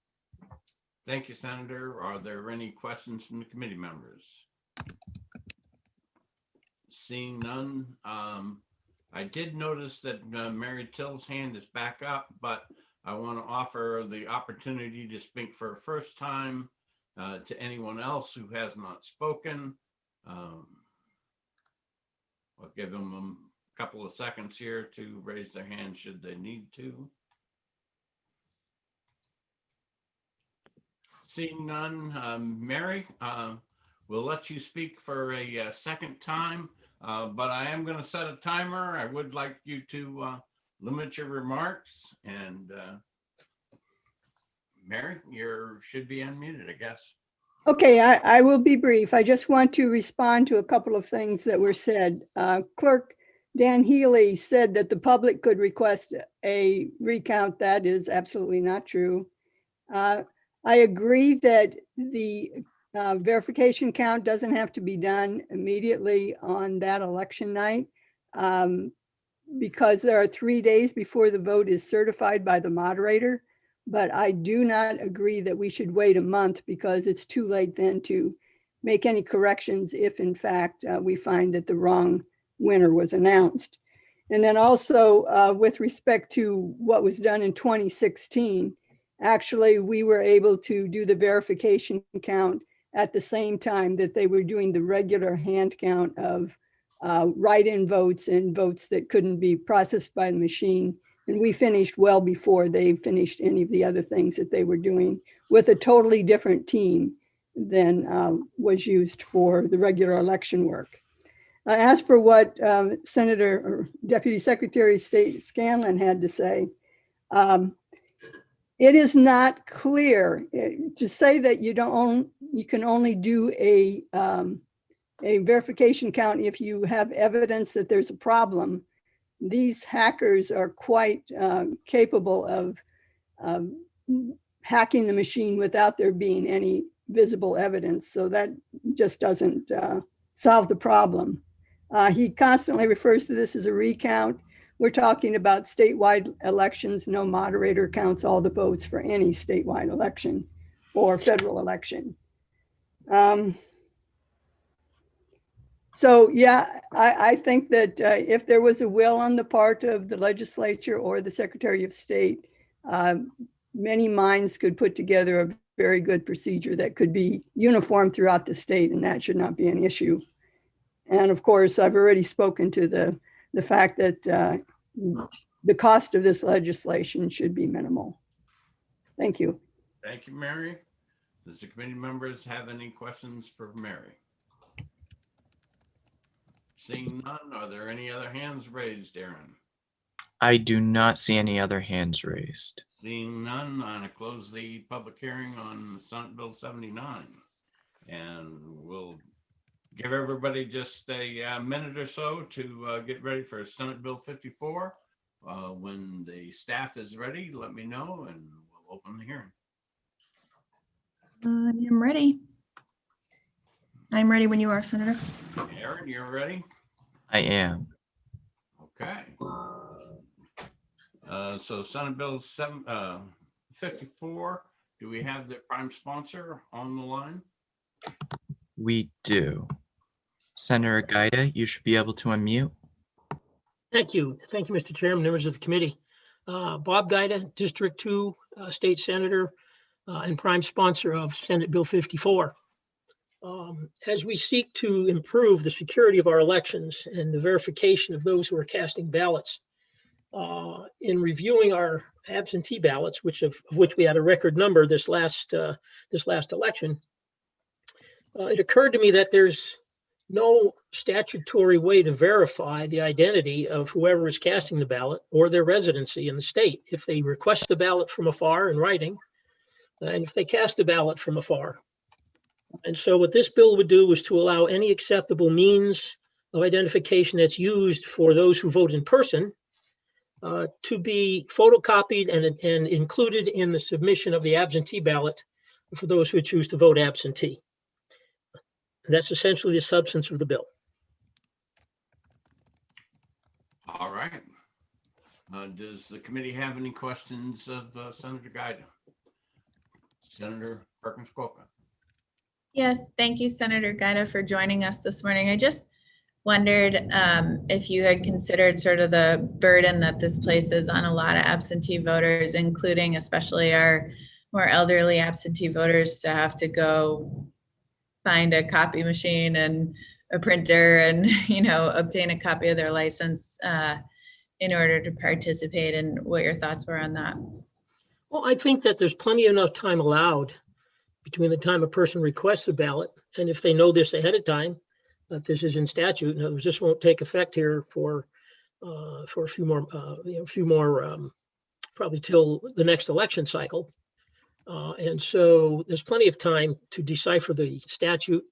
Thank you, Senator. Are there any questions from the committee members? Seeing none, I did notice that Mary Till's hand is back up, but I want to offer the opportunity to speak for a first time to anyone else who has not spoken. I'll give them a couple of seconds here to raise their hand should they need to. Seeing none, Mary, we'll let you speak for a second time. But I am going to set a timer. I would like you to limit your remarks. And Mary, you should be unmuted, I guess. Okay, I will be brief. I just want to respond to a couple of things that were said. Clerk Dan Healy said that the public could request a recount. That is absolutely not true. I agree that the verification count doesn't have to be done immediately on that election night because there are 3 days before the vote is certified by the moderator. But I do not agree that we should wait a month because it's too late then to make any corrections if in fact we find that the wrong winner was announced. And then also with respect to what was done in 2016, Actually, we were able to do the verification count at the same time that they were doing the regular hand count of write-in votes and votes that couldn't be processed by the machine. And we finished well before they finished any of the other things that they were doing with a totally different team than was used for the regular election work. As for what Senator or Deputy Secretary of State Scanlon had to say, it is not clear to say that you can only do a verification count if you have evidence that there's a problem. These hackers are quite capable of hacking the machine without there being any visible evidence. So that just doesn't solve the problem. He constantly refers to this as a recount. We're talking about statewide elections. No moderator counts all the votes for any statewide election or federal election. So yeah, I think that if there was a will on the part of the legislature or the Secretary of State, many minds could put together a very good procedure that could be uniform throughout the state, and that should not be an issue. And of course, I've already spoken to the fact that the cost of this legislation should be minimal. Thank you. Thank you, Mary. Does the committee members have any questions for Mary? Seeing none, are there any other hands raised, Aaron? I do not see any other hands raised. Seeing none, I'm going to close the public hearing on Senate Bill 79. And we'll give everybody just a minute or so to get ready for Senate Bill 54. When the staff is ready, let me know and we'll open the hearing. I'm ready. I'm ready when you are, Senator. Aaron, you're ready? I am. Okay. So Senate Bill 54, do we have the prime sponsor on the line? We do. Senator Gaida, you should be able to unmute. Thank you. Thank you, Mr. Chairman, members of the committee. Bob Gaida, District 2 State Senator and prime sponsor of Senate Bill 54. As we seek to improve the security of our elections and the verification of those who are casting ballots, in reviewing our absentee ballots, of which we had a record number this last election, it occurred to me that there's no statutory way to verify the identity of whoever is casting the ballot or their residency in the state if they request the ballot from afar in writing, and if they cast a ballot from afar. And so what this bill would do is to allow any acceptable means of identification that's used for those who vote in person to be photocopied and included in the submission of the absentee ballot for those who choose to vote absentee. That's essentially the substance of the bill. All right. Does the committee have any questions of Senator Gaida? Senator Perkins Coker. Yes, thank you, Senator Gaida, for joining us this morning. I just wondered if you had considered sort of the burden that this places on a lot of absentee voters, including especially our more elderly absentee voters, to have to go find a copy machine and a printer and, you know, obtain a copy of their license in order to participate, and what your thoughts were on that. Well, I think that there's plenty enough time allowed between the time a person requests a ballot, and if they know this ahead of time, that this is in statute, in other words, this won't take effect here for a few more, probably till the next election cycle. And so there's plenty of time to decipher the statute,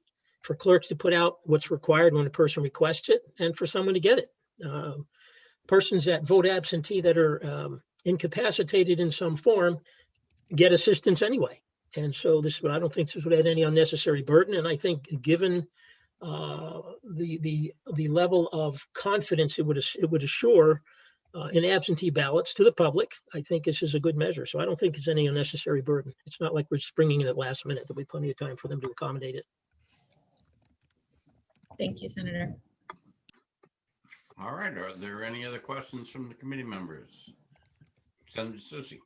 for clerks to put out what's required when a person requests it, and for someone to get it. Persons that vote absentee that are incapacitated in some form get assistance anyway. And so I don't think this would add any unnecessary burden. And I think given the level of confidence it would assure in absentee ballots to the public, I think this is a good measure. So I don't think it's any unnecessary burden. It's not like we're springing it at last minute. There'll be plenty of time for them to accommodate it. Thank you, Senator. All right. Are there any other questions from the committee members? Senator Susie.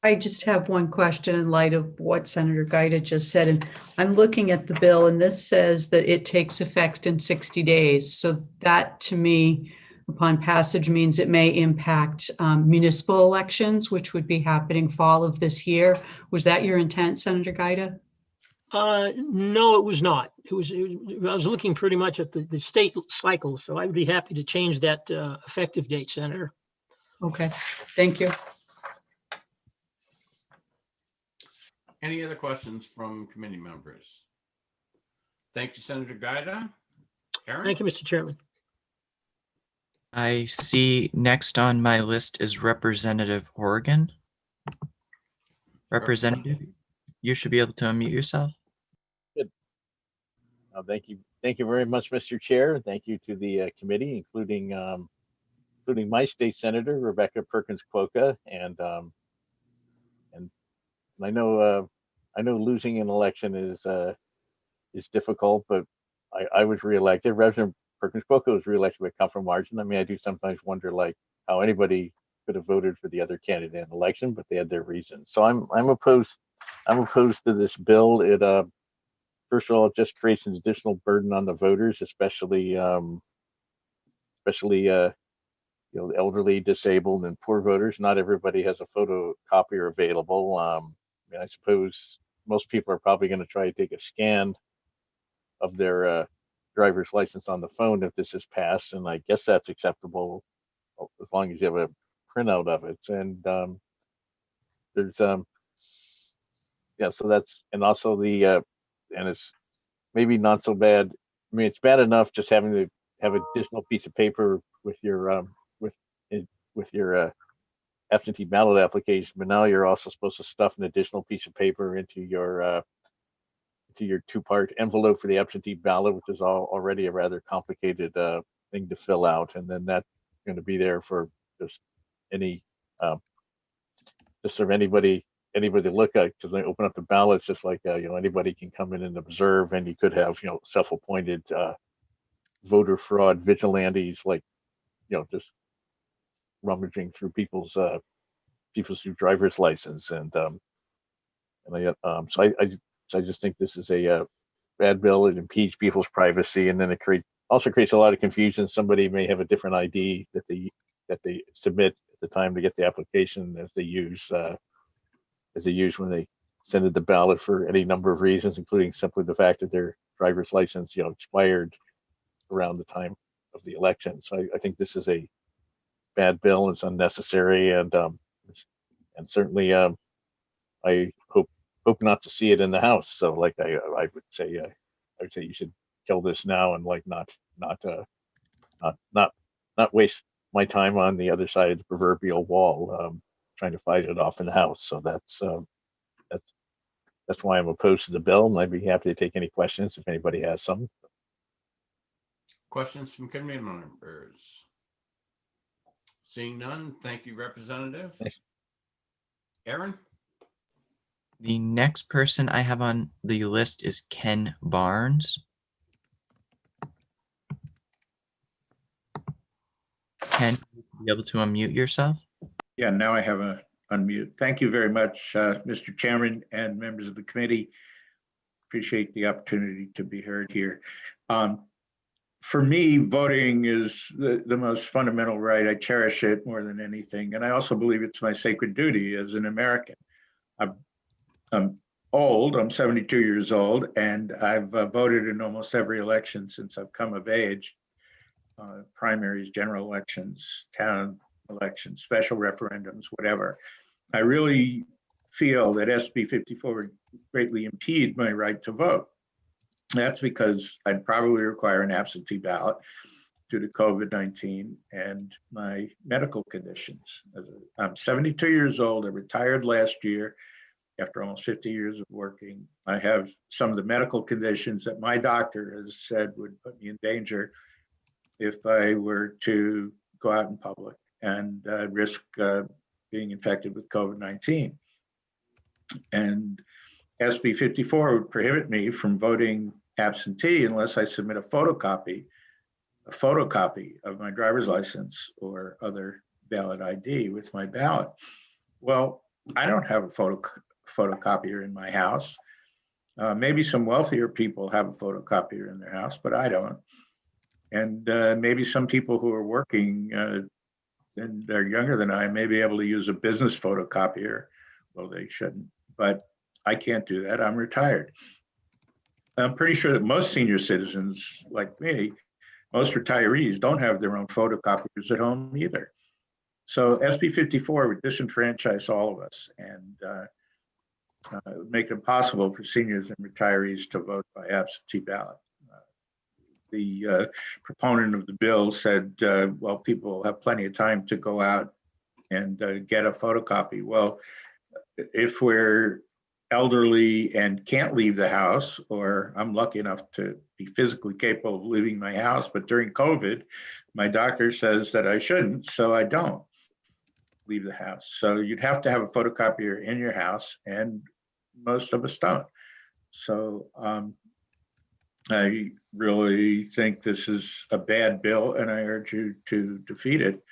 I just have one question in light of what Senator Gaida just said, and I'm looking at the bill, and this says that it takes effect in 60 days. So that, to me, upon passage, means it may impact municipal elections, which would be happening fall of this year. Was that your intent, Senator Gaida? No, it was not. I was looking pretty much at the state cycle, so I would be happy to change that effective date, Senator. Okay, thank you. Any other questions from committee members? Thank you, Senator Gaida. Aaron? Thank you, Mr. Chairman. I see next on my list is Representative Horgan. Representative, you should be able to unmute yourself. Good. Thank you very much, Mr. Chair. Thank you to the committee, including my state senator, Rebecca Perkins Quokka, and I know losing an election is difficult, but I was reelected. Representative Perkins Quokka was reelected by comfortable margin. I mean, I do sometimes wonder like how anybody could have voted for the other candidate in the election, but they had their reasons. So I'm opposed to this bill. It first of all, it just creates an additional burden on the voters, especially elderly, disabled, and poor voters. Not everybody has a photocopier available. I suppose most people are probably going to try to take a scan of their driver's license on the phone if this is passed, and I guess that's acceptable as long as you have a printout of it. And there's so that's, and also and it's maybe not so bad. I mean, it's bad enough just having to have an additional piece of paper with your absentee ballot application, but now you're also supposed to stuff an additional piece of paper into your two-part envelope for the absentee ballot, which is already a rather complicated thing to fill out, and then that's going to be there for just sort of anybody to look at, because they open up the ballots just like anybody can come in and observe, and you could have self-appointed voter fraud vigilantes like just rummaging through people's driver's license, and I just think this is a bad bill. It impedes people's privacy, and then it also creates a lot of confusion. Somebody may have a different ID that they submit at the time to get the application as they use when they send in the ballot for any number of reasons, including simply the fact that their driver's license expired around the time of the election. So I think this is a bad bill. It's unnecessary, and certainly I hope not to see it in the House. So like I would say you should kill this now, and like not waste my time on the other side of the proverbial wall trying to fight it off in the House. So that's why I'm opposed to the bill, and I'd be happy to take any questions if anybody has some. Questions from committee members? Seeing none, thank you, Representative. Thanks. Aaron? The next person I have on the list is Ken Barnes. Ken, be able to unmute yourself? Yeah, now I have a unmute. Thank you very much, Mr. Chairman and members of the committee. Appreciate the opportunity to be heard here. For me, voting is the most fundamental right. I cherish it more than anything. And I also believe it's my sacred duty as an American. I'm old, I'm 72 years old, and I've voted in almost every election since I've come of age. Primaries, general elections, town elections, special referendums, whatever. I really feel that SB 54 would greatly impede my right to vote. That's because I'd probably require an absentee ballot due to COVID-19 and my medical conditions. I'm 72 years old. I retired last year after almost 50 years of working. I have some of the medical conditions that my doctor has said would put me in danger if I were to go out in public and risk being infected with COVID-19. And SB 54 would prohibit me from voting absentee unless I submit a photocopy of my driver's license or other valid ID with my ballot. Well, I don't have a photocopier in my house. Maybe some wealthier people have a photocopier in their house, but I don't. And maybe some people who are working and they're younger than I may be able to use a business photocopier. Well, they shouldn't, but I can't do that. I'm retired. I'm pretty sure that most senior citizens like me, most retirees don't have their own photocopiers at home either. So SB 54 would disenfranchise all of us and make it impossible for seniors and retirees to vote by absentee ballot. The proponent of the bill said, well, people have plenty of time to go out and get a photocopy. Well, if we're elderly and can't leave the house, or I'm lucky enough to be physically capable of leaving my house, but during COVID, my doctor says that I shouldn't, so I don't leave the house. So you'd have to have a photocopier in your house, and most of us don't. So I really think this is a bad bill, and I urge you to defeat it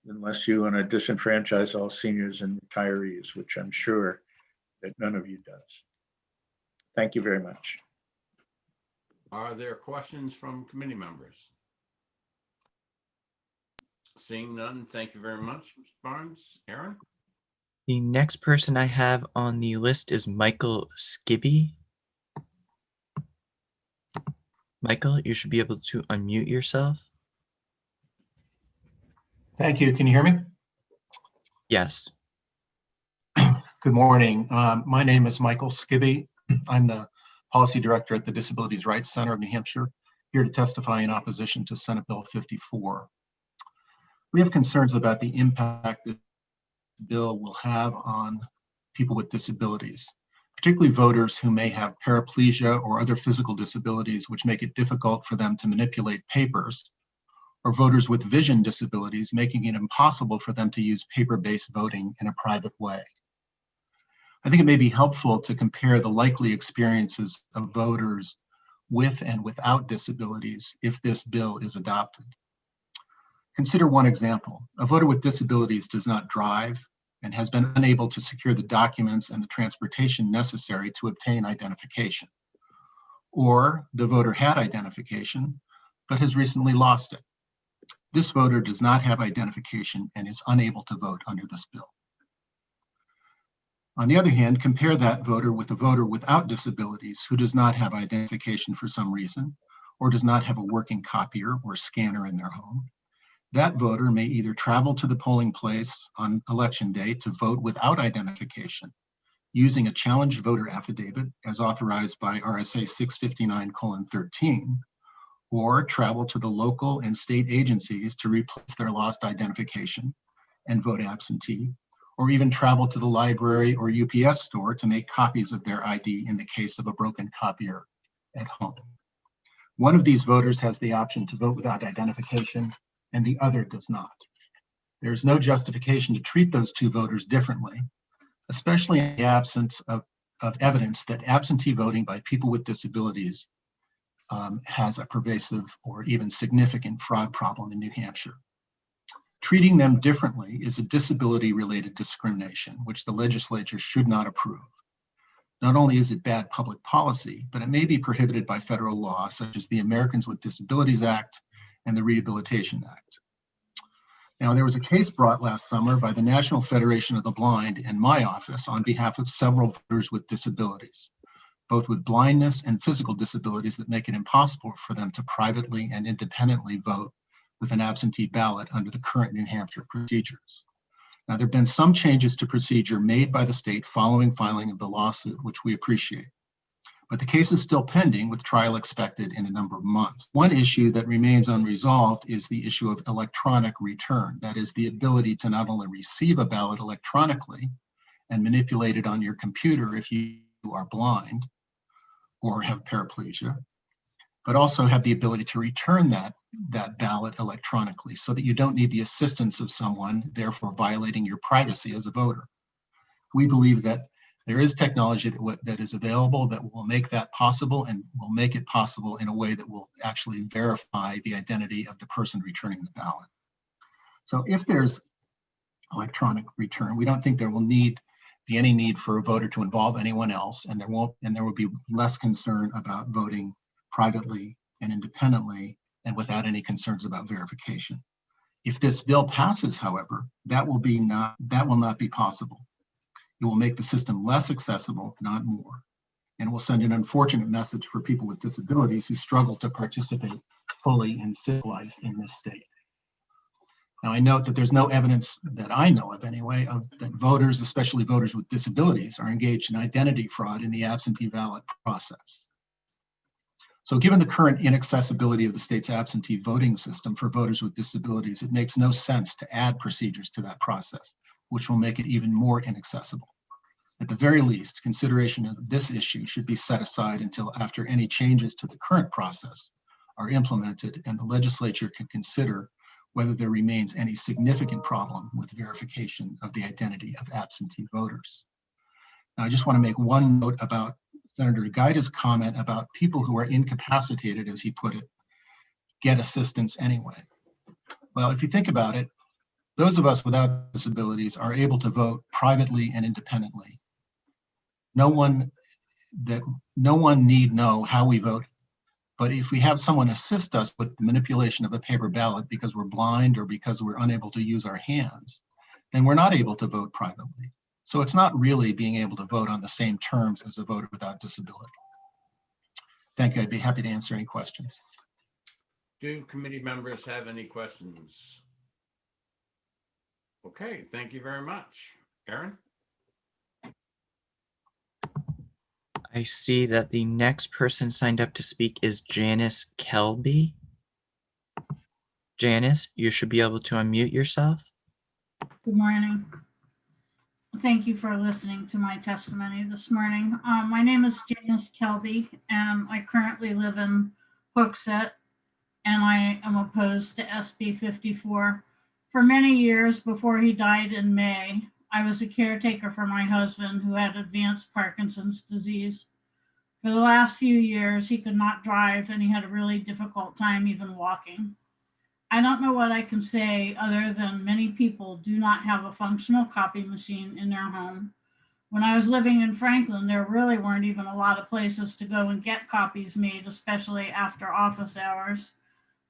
unless you want to disenfranchise all seniors and retirees, which I'm sure that none of you does. Thank you very much. Are there questions from committee members? Seeing none, thank you very much, Mr. Barnes. Aaron? The next person I have on the list is Michael Skibby. Michael, you should be able to unmute yourself. Thank you. Can you hear me? Yes. Good morning. My name is Michael Skibby. I'm the Policy Director at the Disabilities Rights Center of New Hampshire, here to testify in opposition to Senate Bill 54. We have concerns about the impact this bill will have on people with disabilities, particularly voters who may have paraplegia or other physical disabilities which make it difficult for them to manipulate papers, or voters with vision disabilities, making it impossible for them to use paper-based voting in a private way. I think it may be helpful to compare the likely experiences of voters with and without disabilities if this bill is adopted. Consider one example. A voter with disabilities does not drive and has been unable to secure the documents and the transportation necessary to obtain identification. Or the voter had identification, but has recently lost it. This voter does not have identification and is unable to vote under this bill. On the other hand, compare that voter with a voter without disabilities who does not have identification for some reason, or does not have a working copier or scanner in their home. That voter may either travel to the polling place on election day to vote without identification, using a challenged voter affidavit as authorized by RSA 659:13, or travel to the local and state agencies to replace their lost identification and vote absentee, or even travel to the library or UPS store to make copies of their ID in the case of a broken copier at home. One of these voters has the option to vote without identification, and the other does not. There is no justification to treat those two voters differently, especially in the absence of evidence that absentee voting by people with disabilities has a pervasive or even significant fraud problem in New Hampshire. Treating them differently is a disability-related discrimination, which the legislature should not approve. Not only is it bad public policy, but it may be prohibited by federal law, such as the Americans with Disabilities Act and the Rehabilitation Act. Now, there was a case brought last summer by the National Federation of the Blind in my office on behalf of several voters with disabilities, both with blindness and physical disabilities that make it impossible for them to privately and independently vote with an absentee ballot under the current New Hampshire procedures. Now, there have been some changes to procedure made by the state following filing of the lawsuit, which we appreciate. But the case is still pending, with trial expected in a number of months. One issue that remains unresolved is the issue of electronic return. That is, the ability to not only receive a ballot electronically and manipulate it on your computer if you are blind or have paraplegia, but also have the ability to return that ballot electronically so that you don't need the assistance of someone, therefore violating your privacy as a voter. We believe that there is technology that is available that will make that possible, and will make it possible in a way that will actually verify the identity of the person returning the ballot. So if there's electronic return. We don't think there will be any need for a voter to involve anyone else, and there will be less concern about voting privately and independently and without any concerns about verification. If this bill passes, however, that will not be possible. It will make the system less accessible, not more, and will send an unfortunate message for people with disabilities who struggle to participate fully in civic life in this state. Now, I note that there's no evidence that I know of anyway, that voters, especially voters with disabilities, are engaged in identity fraud in the absentee ballot process. So given the current inaccessibility of the state's absentee voting system for voters with disabilities, it makes no sense to add procedures to that process, which will make it even more inaccessible. At the very least, consideration of this issue should be set aside until after any changes to the current process are implemented and the legislature can consider whether there remains any significant problem with verification of the identity of absentee voters. Now, I just want to make one note about Senator Guida's comment about people who are incapacitated, as he put it, get assistance anyway. Well, if you think about it, those of us without disabilities are able to vote privately and independently. No one need know how we vote. But if we have someone assist us with the manipulation of a paper ballot because we're blind or because we're unable to use our hands, then we're not able to vote privately. So it's not really being able to vote on the same terms as a voter without disability. Thank you. I'd be happy to answer any questions. Do committee members have any questions? Okay, thank you very much. Aaron? I see that the next person signed up to speak is Janice Kelby. Janice, you should be able to unmute yourself. Good morning. Thank you for listening to my testimony this morning. My name is Janice Kelby, and I currently live in Hooksett, and I am opposed to SB 54. For many years before he died in May, I was a caretaker for my husband who had advanced Parkinson's disease. For the last few years, he could not drive and he had a really difficult time even walking. I don't know what I can say other than many people do not have a functional copy machine in their home. When I was living in Franklin, there really weren't even a lot of places to go and get copies made, especially after office hours.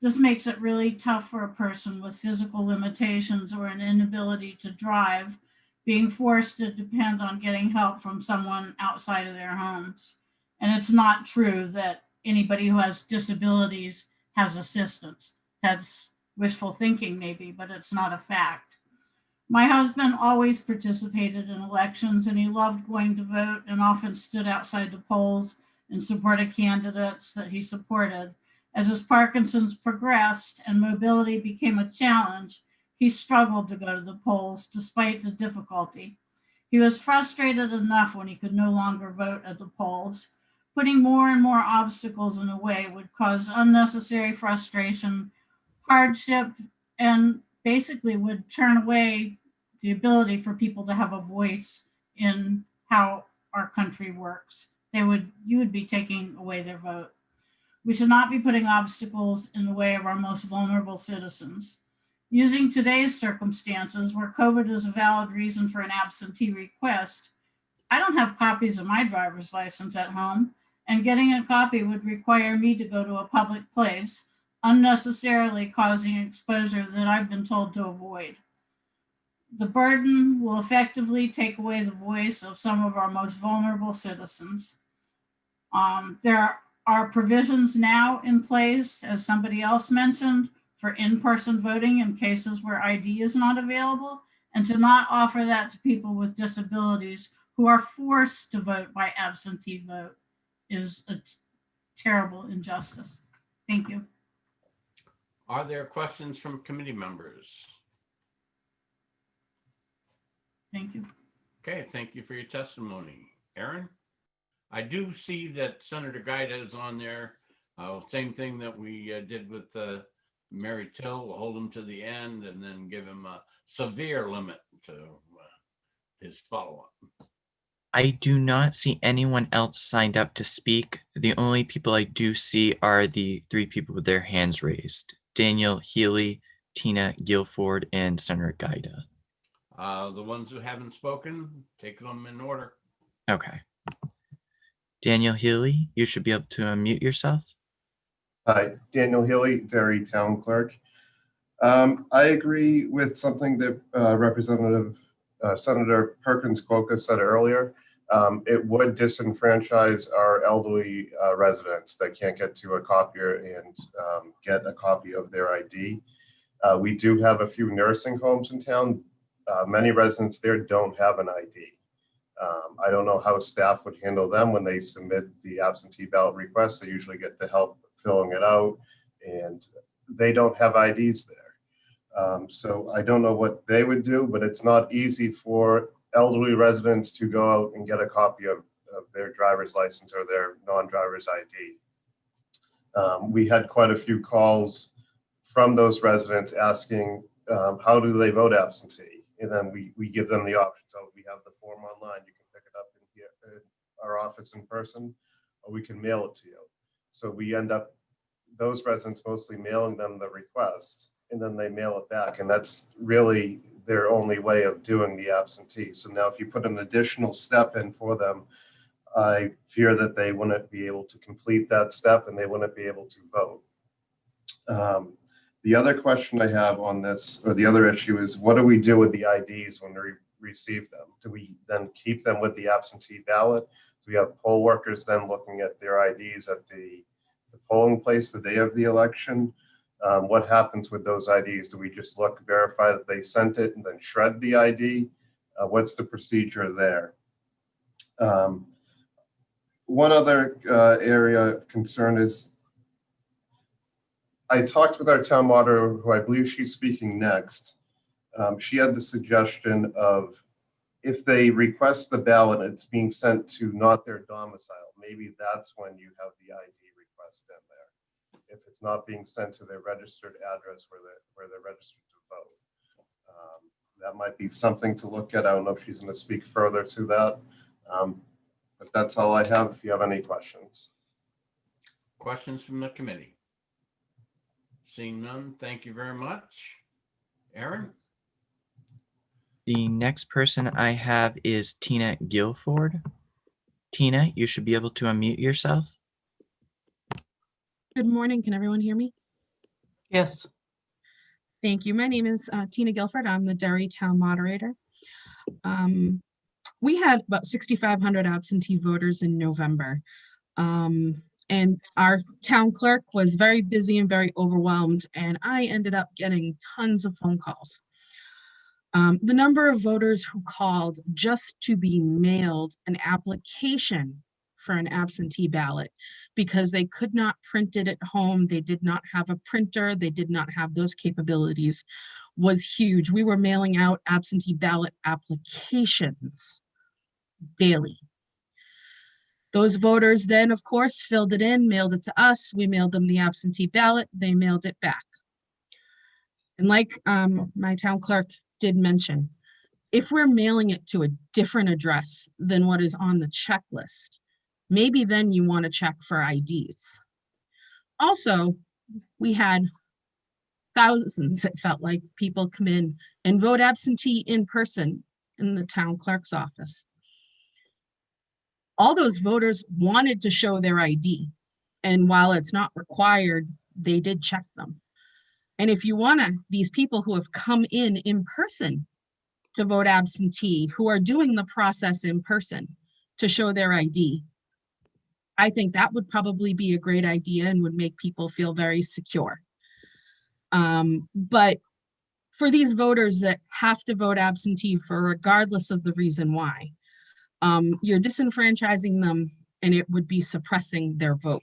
This makes it really tough for a person with physical limitations or an inability to drive, being forced to depend on getting help from someone outside of their homes. And it's not true that anybody who has disabilities has assistance. That's wishful thinking maybe, but it's not a fact. My husband always participated in elections and he loved going to vote and often stood outside the polls and supported candidates that he supported. As his Parkinson's progressed and mobility became a challenge, he struggled to go to the polls despite the difficulty. He was frustrated enough when he could no longer vote at the polls. Putting more and more obstacles in the way would cause unnecessary frustration, hardship, and basically would turn away the ability for people to have a voice in how our country works. You would be taking away their vote. We should not be putting obstacles in the way of our most vulnerable citizens. Using today's circumstances where COVID is a valid reason for an absentee request, I don't have copies of my driver's license at home, and getting a copy would require me to go to a public place, unnecessarily causing exposure that I've been told to avoid. The burden will effectively take away the voice of some of our most vulnerable citizens. There are provisions now in place, as somebody else mentioned, for in-person voting in cases where ID is not available, and to not offer that to people with disabilities who are forced to vote by absentee vote is a terrible injustice. Thank you. Are there questions from committee members? Thank you. Okay, thank you for your testimony. Aaron? I do see that Senator Guida is on there. Same thing that we did with Mary Till. We'll hold him to the end and then give him a severe limit to his follow-up. I do not see anyone else signed up to speak. The only people I do see are the three people with their hands raised: Daniel Healy, Tina Guilford, and Senator Guida. The ones who haven't spoken, take them in order. Okay. Daniel Healy, you should be able to unmute yourself. Hi, Daniel Healy, Derry Town Clerk. I agree with something that Representative Senator Perkins Coca said earlier. It would disenfranchise our elderly residents that can't get to a copier and get a copy of their ID. We do have a few nursing homes in town. Many residents there don't have an ID. I don't know how staff would handle them when they submit the absentee ballot request. They usually get the help filling it out, and they don't have IDs there. So I don't know what they would do, but it's not easy for elderly residents to go out and get a copy of their driver's license or their non-driver's ID. We had quite a few calls from those residents asking, how do they vote absentee? And then we give them the option. So we have the form online. You can pick it up in here in our office in person, or we can mail it to you. So we end up, those residents mostly mailing them the request, and then they mail it back. And that's really their only way of doing the absentee. So now if you put an additional step in for them, I fear that they wouldn't be able to complete that step and they wouldn't be able to vote. The other question I have on this, or the other issue, is what do we do with the IDs when we receive them? Do we then keep them with the absentee ballot? Do we have poll workers then looking at their IDs at the polling place the day of the election? What happens with those IDs? Do we just look, verify that they sent it, and then shred the ID? What's the procedure there? One other area of concern is, I talked with our town moderator, who I believe she's speaking next. She had the suggestion of, if they request the ballot, it's being sent to not their domicile. Maybe that's when you have the ID request in there. If it's not being sent to their registered address where they're registered to vote. That might be something to look at. I don't know if she's going to speak further to that. But that's all I have. If you have any questions. Questions from the committee? Seeing none, thank you very much. Aaron? The next person I have is Tina Guilford. Tina, you should be able to unmute yourself. Good morning. Can everyone hear me? Yes. Thank you. My name is Tina Guilford. I'm the Derry Town Moderator. We had about 6,500 absentee voters in November. And our town clerk was very busy and very overwhelmed, and I ended up getting tons of phone calls. The number of voters who called just to be mailed an application for an absentee ballot because they could not print it at home, they did not have a printer, they did not have those capabilities, was huge. We were mailing out absentee ballot applications daily. Those voters then, of course, filled it in, mailed it to us. We mailed them the absentee ballot. They mailed it back. And like my town clerk did mention, if we're mailing it to a different address than what is on the checklist, maybe then you want to check for IDs. Also, we had thousands, it felt like, people come in and vote absentee in person in the town clerk's office. All those voters wanted to show their ID. And while it's not required, they did check them. And if you want to, these people who have come in person to vote absentee, who are doing the process in person to show their ID, I think that would probably be a great idea and would make people feel very secure. But for these voters that have to vote absentee for regardless of the reason why, you're disenfranchising them and it would be suppressing their vote.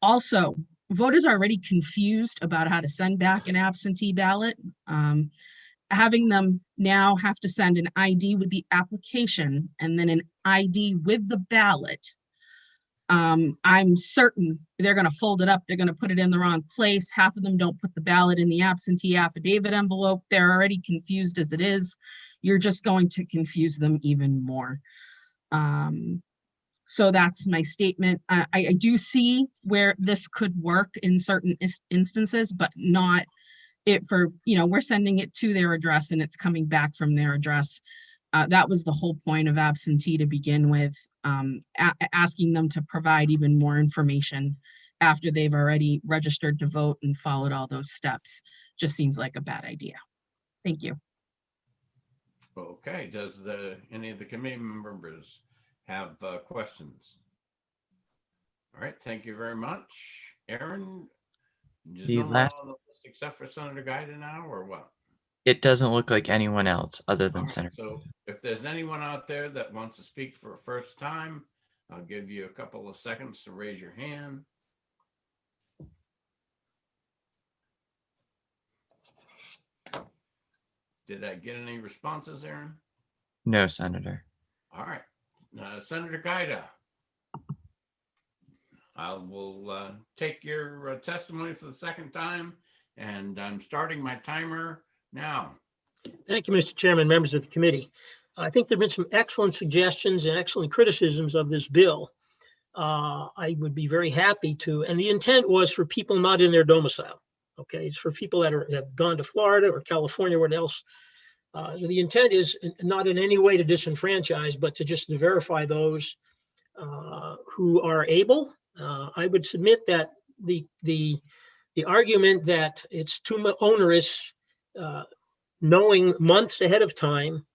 Also, voters are already confused about how to send back an absentee ballot. Having them now have to send an ID with the application and then an ID with the ballot, I'm certain they're going to fold it up. They're going to put it in the wrong place. Half of them don't put the ballot in the absentee affidavit envelope. They're already confused as it is. You're just going to confuse them even more. So that's my statement. I do see where this could work in certain instances, but not it for, we're sending it to their address and it's coming back from their address. That was the whole point of absentee to begin with, asking them to provide even more information after they've already registered to vote and followed all those steps. Just seems like a bad idea. Thank you. Okay, does any of the committee members have questions? All right, thank you very much. Aaron, is The no one last, on the list except for Senator Gaida now, or what? it doesn't look like anyone else other than All right, Senator. so if there's anyone out there that wants to speak for a first time, I'll give you a couple of seconds to raise your hand. Did I get any responses, Aaron? No, Senator. All right, Senator Gaida. I will take your testimony for the second time, and I'm starting my timer now. Thank you, Mr. Chairman, members of the committee. I think there have been some excellent suggestions and excellent criticisms of this bill. I would be very happy to, and the intent was for people not in their domicile. Okay, it's for people that have gone to Florida or California or what else. So the intent is not in any way to disenfranchise, but to just to verify those who are able. I would submit that the argument that it's too onerous, knowing months ahead of time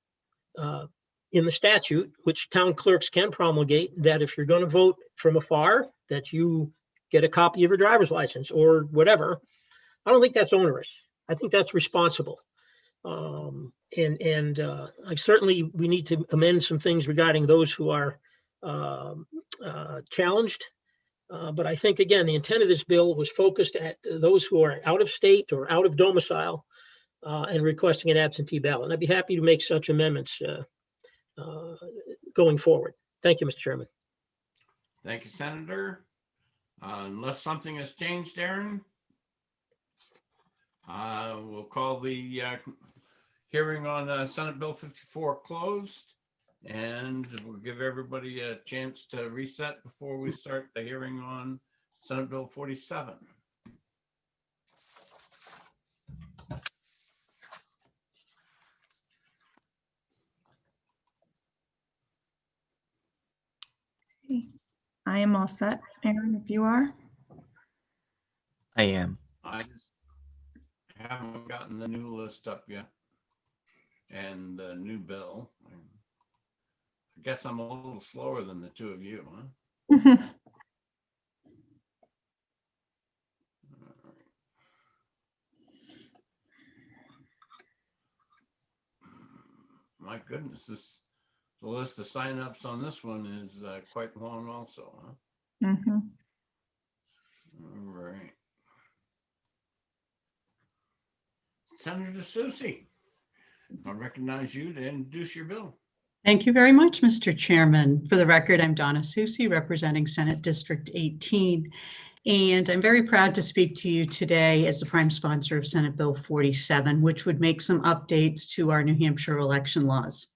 in the statute, which town clerks can promulgate, that if you're going to vote from afar, that you get a copy of your driver's license or whatever. I don't think that's onerous. I think that's responsible. I certainly, we need to amend some things regarding those who are challenged. But I think, again, the intent of this bill was focused at those who are out of state or out of domicile and requesting an absentee ballot. And I'd be happy to make such amendments going forward. Thank you, Mr. Chairman. Thank you, Senator. Unless something has changed, Aaron, we'll call the hearing on Senate Bill 54 closed, and we'll give everybody a chance to reset before we start the hearing on Senate Bill 47. I am all set. Aaron, if you are. I am. I just haven't gotten the new list up yet and the new bill. I guess I'm a little slower than the two of you, huh? My goodness, the list of signups on this one is quite long also, huh? Mm-hmm. All right. Senator Susie, I recognize you to introduce your bill. Thank you very much, Mr. Chairman. For the record, I'm Donna Susie, representing Senate District 18. And I'm very proud to speak to you today as the prime sponsor of Senate Bill 47, which would make some updates to our New Hampshire election laws.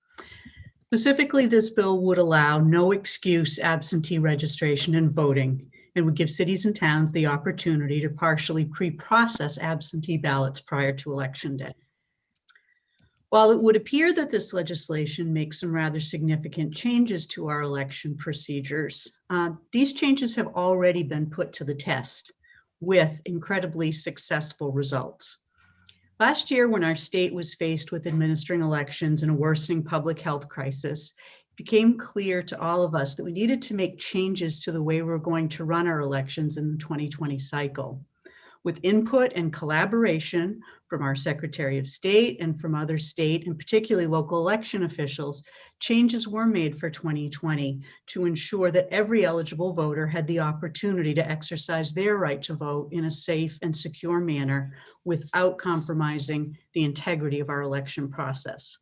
Specifically, this bill would allow no excuse absentee registration and voting, and would give cities and towns the opportunity to partially pre-process absentee ballots prior to Election Day. While it would appear that this legislation makes some rather significant changes to our election procedures, these changes have already been put to the test with incredibly successful results. Last year, when our state was faced with administering elections and a worsening public health crisis, it became clear to all of us that we needed to make changes to the way we're going to run our elections in the 2020 cycle. With input and collaboration from our Secretary of State and from other state and particularly local election officials, changes were made for 2020 to ensure that every eligible voter had the opportunity to exercise their right to vote in a safe and secure manner without compromising the integrity of our election process.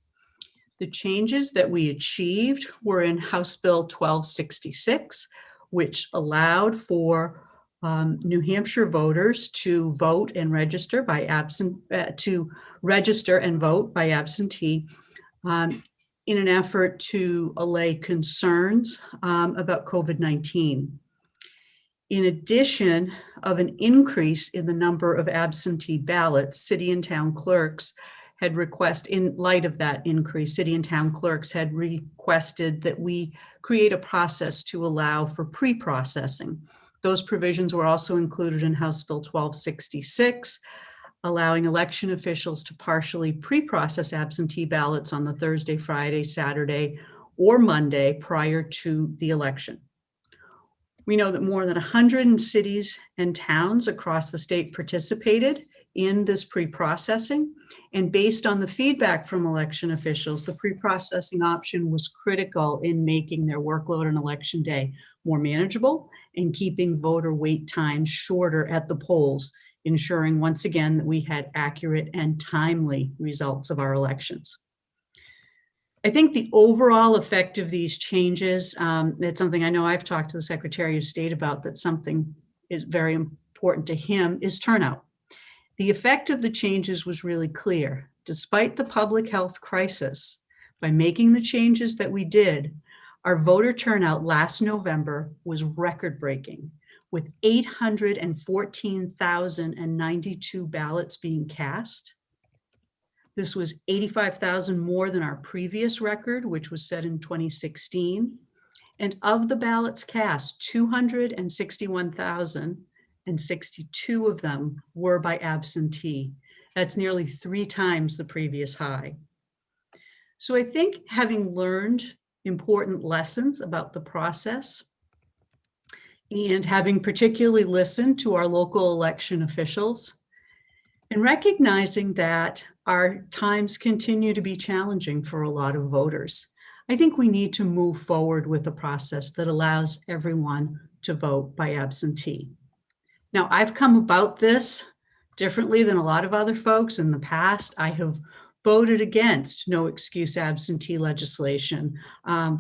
The changes that we achieved were in House Bill 1266, which allowed for New Hampshire voters to vote and register by vote by absentee in an effort to allay concerns about COVID-19. In addition of an increase in the number of absentee ballots, city and town clerks had in light of that increase, city and town clerks had requested that we create a process to allow for pre-processing. Those provisions were also included in House Bill 1266, allowing election officials to partially pre-process absentee ballots on the Thursday, Friday, Saturday, or Monday prior to the election. We know that more than 100 cities and towns across the state participated in this pre-processing. And based on the feedback from election officials, the pre-processing option was critical in making their workload on election day more manageable and keeping voter wait times shorter at the polls, ensuring once again that we had accurate and timely results of our elections. I think the overall effect of these changes, it's something I know I've talked to the Secretary of State about, that something is very important to him, is turnout. The effect of the changes was really clear. Despite the public health crisis, by making the changes that we did, our voter turnout last November was record-breaking, with 814,092 ballots being cast. This was 85,000 more than our previous record, which was set in 2016. And of the ballots cast, 261,062 of them were by absentee. That's nearly 3 times the previous high. So I think, having learned important lessons about the process and having particularly listened to our local election officials, and recognizing that our times continue to be challenging for a lot of voters, I think we need to move forward with a process that allows everyone to vote by absentee. Now, I've come about this differently than a lot of other folks. In the past, I have voted against no excuse absentee legislation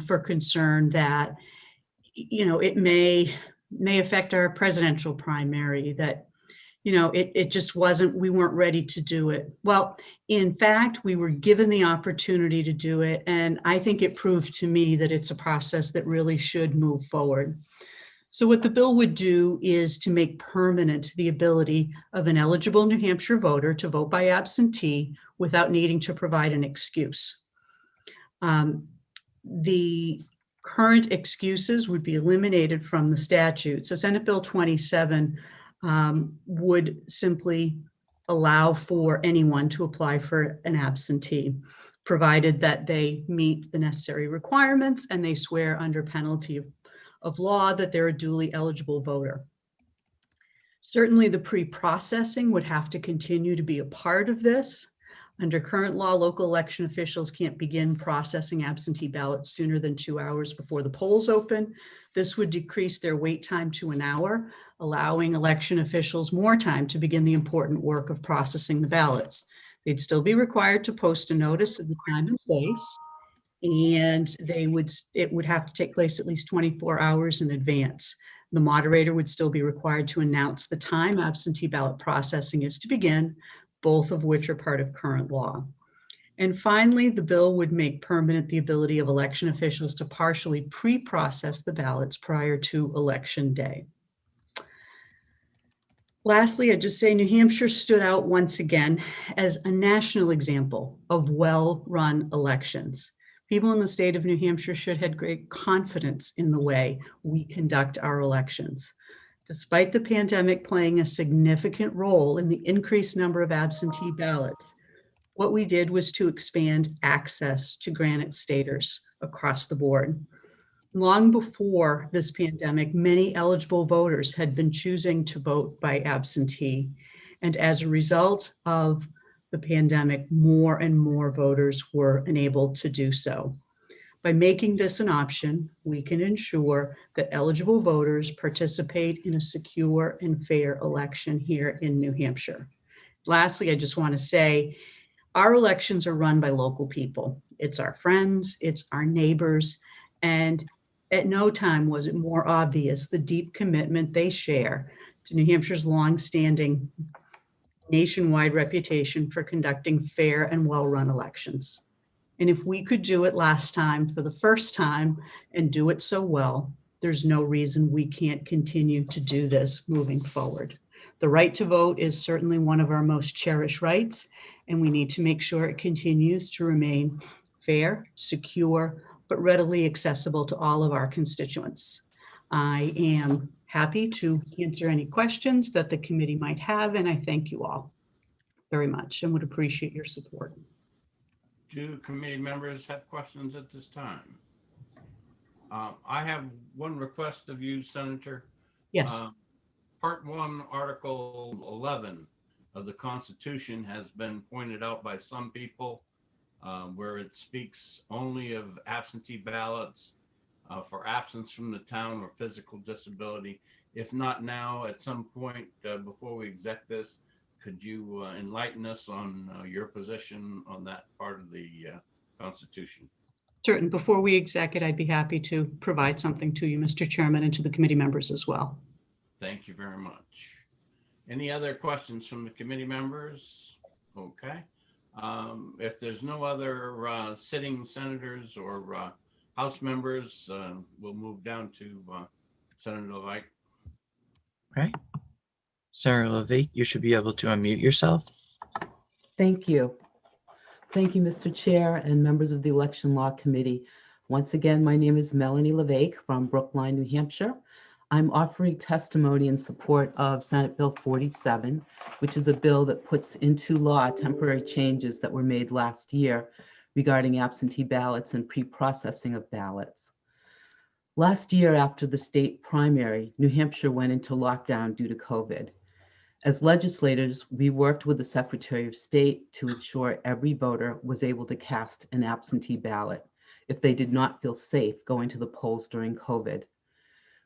for concern that, it may affect our presidential primary, that it just wasn't, we weren't ready to do it. Well, in fact, we were given the opportunity to do it. And I think it proved to me that it's a process that really should move forward. So what the bill would do is to make permanent the ability of an eligible New Hampshire voter to vote by absentee without needing to provide an excuse. The current excuses would be eliminated from the statute. So Senate Bill 27 would simply allow for anyone to apply for an absentee, provided that they meet the necessary requirements and they swear under penalty of law that they're a duly eligible voter. Certainly the pre-processing would have to continue to be a part of this. Under current law, local election officials can't begin processing absentee ballots sooner than 2 hours before the polls open. This would decrease their wait time to an hour, allowing election officials more time to begin the important work of processing the ballots. They'd still be required to post a notice of the time and place, and it would have to take place at least 24 hours in advance. The moderator would still be required to announce the time absentee ballot processing is to begin, both of which are part of current law. And finally, the bill would make permanent the ability of election officials to partially pre-process the ballots prior to election day. Lastly, I'd just say New Hampshire stood out once again as a national example of well-run elections. People in the state of New Hampshire should have great confidence in the way we conduct our elections. Despite the pandemic playing a significant role in the increased number of absentee ballots, what we did was to expand access to Granite Staters across the board. Long before this pandemic, many eligible voters had been choosing to vote by absentee. And as a result of the pandemic, more and more voters were enabled to do so. By making this an option, we can ensure that eligible voters participate in a secure and fair election here in New Hampshire. Lastly, I just want to say, our elections are run by local people. It's our friends, it's our neighbors, and at no time was it more obvious the deep commitment they share to New Hampshire's longstanding nationwide reputation for conducting fair and well-run elections. And if we could do it last time for the first time and do it so well, there's no reason we can't continue to do this moving forward. The right to vote is certainly one of our most cherished rights, and we need to make sure it continues to remain fair, secure, but readily accessible to all of our constituents. I am happy to answer any questions that the committee might have, and I thank you all very much and would appreciate your support. Do committee members have questions at this time? I have one request of you, Senator. Yes. Part 1, Article 11 of the Constitution has been pointed out by some people where it speaks only of absentee ballots for absence from the town or physical disability. If not now, at some point before we exec this, could you enlighten us on your position on that part of the Constitution? Certain. Before we exec it, I'd be happy to provide something to you, Mr. Chairman, and to the committee members as well. Thank you very much. Any other questions from the committee members? Okay. If there's no other sitting senators or House members, we'll move down to Senator LeVake. Okay. Senator LeVake, you should be able to unmute yourself. Thank you. Thank you, Mr. Chair and members of the Election Law Committee. Once again, my name is Melanie LeVake from Brookline, New Hampshire. I'm offering testimony in support of Senate Bill 47, which is a bill that puts into law temporary changes that were made last year regarding absentee ballots and pre-processing of ballots. Last year, after the state primary, New Hampshire went into lockdown due to COVID. As legislators, we worked with the Secretary of State to ensure every voter was able to cast an absentee ballot if they did not feel safe going to the polls during COVID.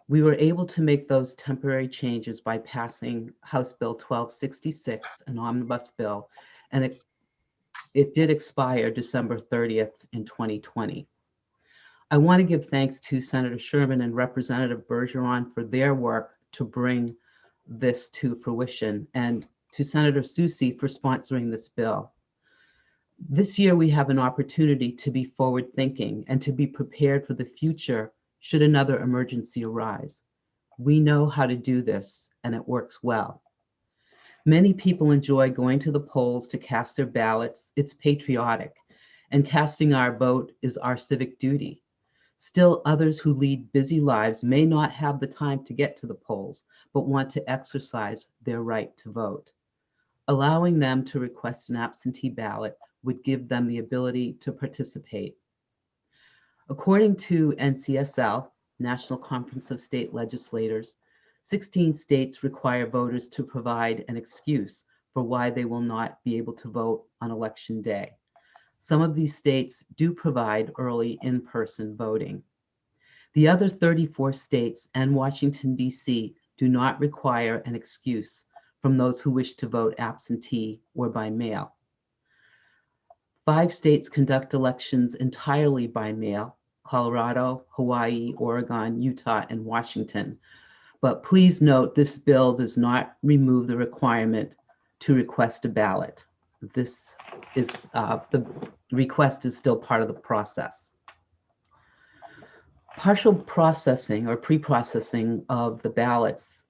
We were able to make those temporary changes by passing House Bill 1266, an omnibus bill, and it did expire December 30th in 2020. I want to give thanks to Senator Sherman and Representative Bergeron for their work to bring this to fruition, and to Senator Susi for sponsoring this bill. This year, we have an opportunity to be forward-thinking and to be prepared for the future should another emergency arise. We know how to do this, and it works well. Many people enjoy going to the polls to cast their ballots. It's patriotic, and casting our vote is our civic duty. Still, others who lead busy lives may not have the time to get to the polls, but want to exercise their right to vote. Allowing them to request an absentee ballot would give them the ability to participate. According to NCSL, National Conference of State Legislators, 16 states require voters to provide an excuse for why they will not be able to vote on Election Day. Some of these states do provide early in-person voting. The other 34 states and Washington, D.C. do not require an excuse from those who wish to vote absentee or by mail. 5 states conduct elections entirely by mail: Colorado, Hawaii, Oregon, Utah, and Washington. But please note, this bill does not remove the requirement to request a ballot. This is the request is still part of the process. Partial processing or pre-processing of the ballots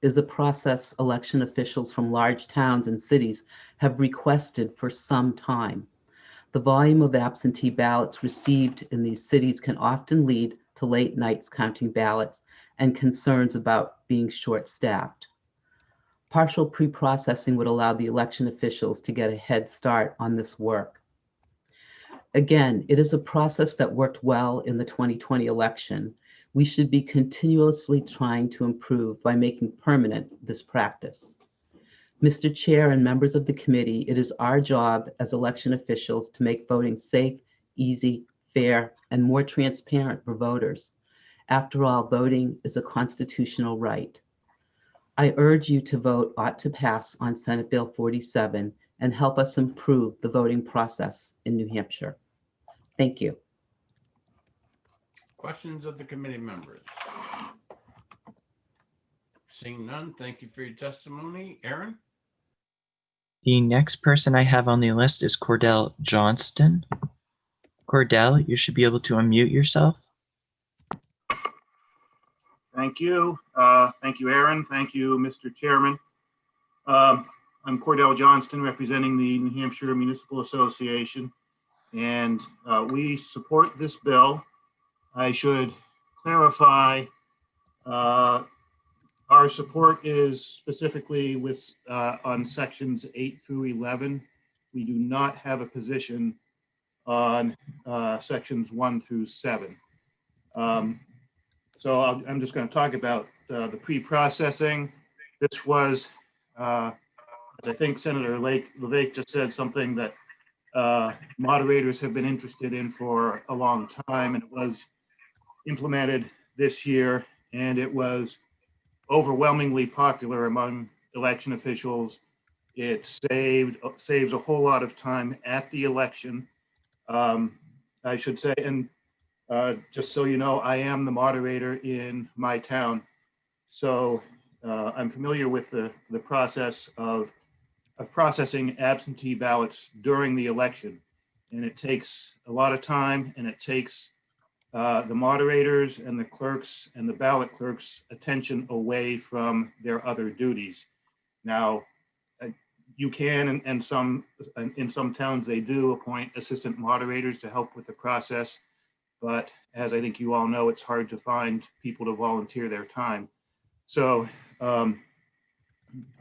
is a process election officials from large towns and cities have requested for some time. The volume of absentee ballots received in these cities can often lead to late nights counting ballots and concerns about being short-staffed. Partial pre-processing would allow the election officials to get a head start on this work. Again, it is a process that worked well in the 2020 election. We should be continuously trying to improve by making permanent this practice. Mr. Chair and members of the committee, it is our job as election officials to make voting safe, easy, fair, and more transparent for voters. After all, voting is a constitutional right. I urge you to vote ought to pass on Senate Bill 47 and help us improve the voting process in New Hampshire. Thank you. Questions of the committee members? Seeing none, thank you for your testimony. Aaron? The next person I have on the list is Cordell Johnston. Cordell, you should be able to unmute yourself. Thank you. Thank you, Aaron. Thank you, Mr. Chairman. I'm Cordell Johnston, representing the New Hampshire Municipal Association, and we support this bill. I should clarify, our support is specifically with on sections 8 through 11. We do not have a position on sections 1 through 7. So I'm just going to talk about the pre-processing. This was, as I think Senator LeVake just said, something that moderators have been interested in for a long time, and it was implemented this year, and it was overwhelmingly popular among election officials. It saves a whole lot of time at the election. I should say, and just so you know, I am the moderator in my town. So I'm familiar with the process of processing absentee ballots during the election. And it takes a lot of time, and it takes the moderators and the clerks and the ballot clerks' attention away from their other duties. Now, you can, and in some towns they do appoint assistant moderators to help with the process. But as I think you all know, it's hard to find people to volunteer their time. So,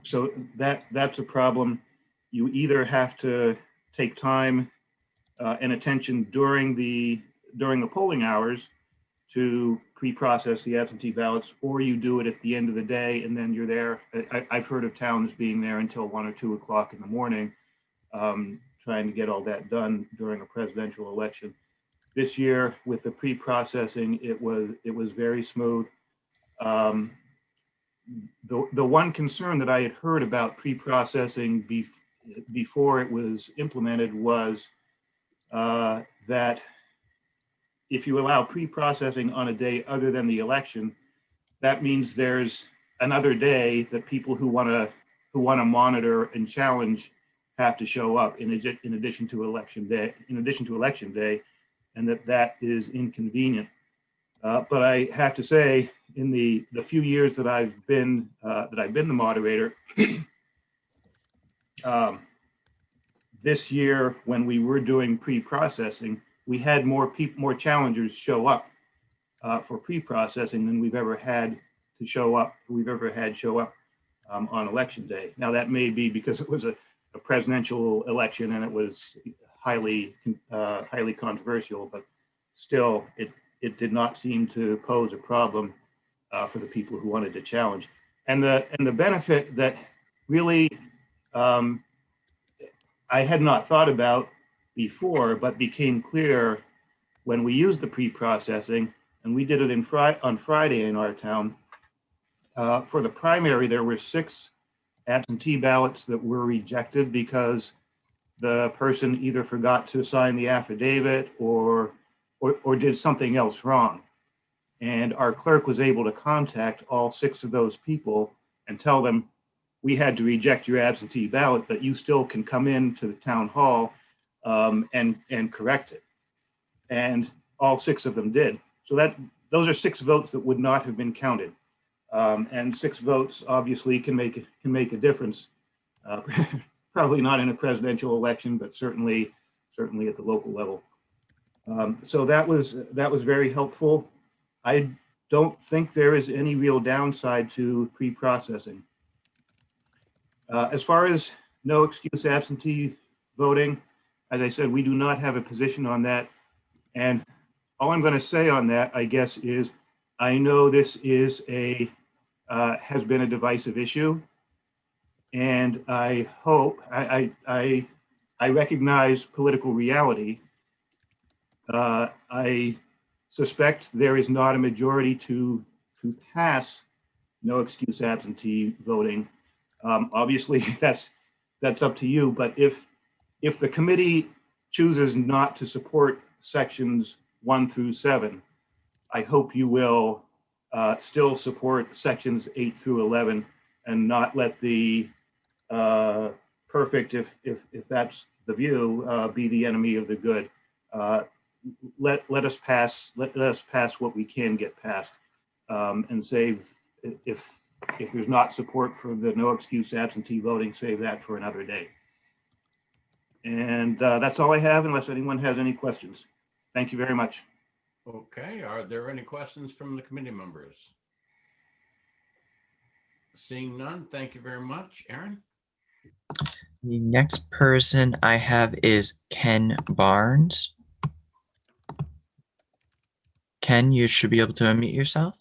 so that's a problem. You either have to take time and attention during the polling hours to pre-process the absentee ballots, or you do it at the end of the day and then you're there. I've heard of towns being there until 1 or 2 o'clock in the morning, trying to get all that done during a presidential election. This year, with the pre-processing, it was very smooth. The one concern that I had heard about pre-processing before it was implemented was that if you allow pre-processing on a day other than the election, that means there's another day that people who want to monitor and challenge have to show up in addition to election day, and that is inconvenient. But I have to say, in the few years that I've been the moderator, this year when we were doing pre-processing, we had more challengers show up for pre-processing than we've ever had show up on election day. Now that may be because it was a presidential election and it was highly controversial, but still it did not seem to pose a problem for the people who wanted to challenge. And the benefit that really I had not thought about before, but became clear when we used the pre-processing, and we did it on Friday in our town. For the primary, there were 6 absentee ballots that were rejected because the person either forgot to sign the affidavit or did something else wrong. And our clerk was able to contact all 6 of those people and tell them, we had to reject your absentee ballot, but you still can come in to the town hall and correct it. And all 6 of them did. So those are 6 votes that would not have been counted. And 6 votes obviously can make a difference. Probably not in a presidential election, but certainly at the local level. So that was very helpful. I don't think there is any real downside to pre-processing. As far as no excuse absentee voting, as I said, we do not have a position on that. And all I'm going to say on that, I guess, is I know this is has been a divisive issue. And I hope, I recognize political reality. I suspect there is not a majority to pass no excuse absentee voting. Obviously, that's up to you. But if the committee chooses not to support sections 1 through 7, I hope you will still support sections 8 through 11 and not let the perfect, if that's the view, be the enemy of the good. Let us pass what we can get passed. and save, if there's not support for the no excuse absentee voting, save that for another day. And that's all I have, unless anyone has any questions. Thank you very much. Okay, are there any questions from the committee members? Seeing none, thank you very much. Aaron? The next person I have is Ken Barnes. Ken, you should be able to unmute yourself.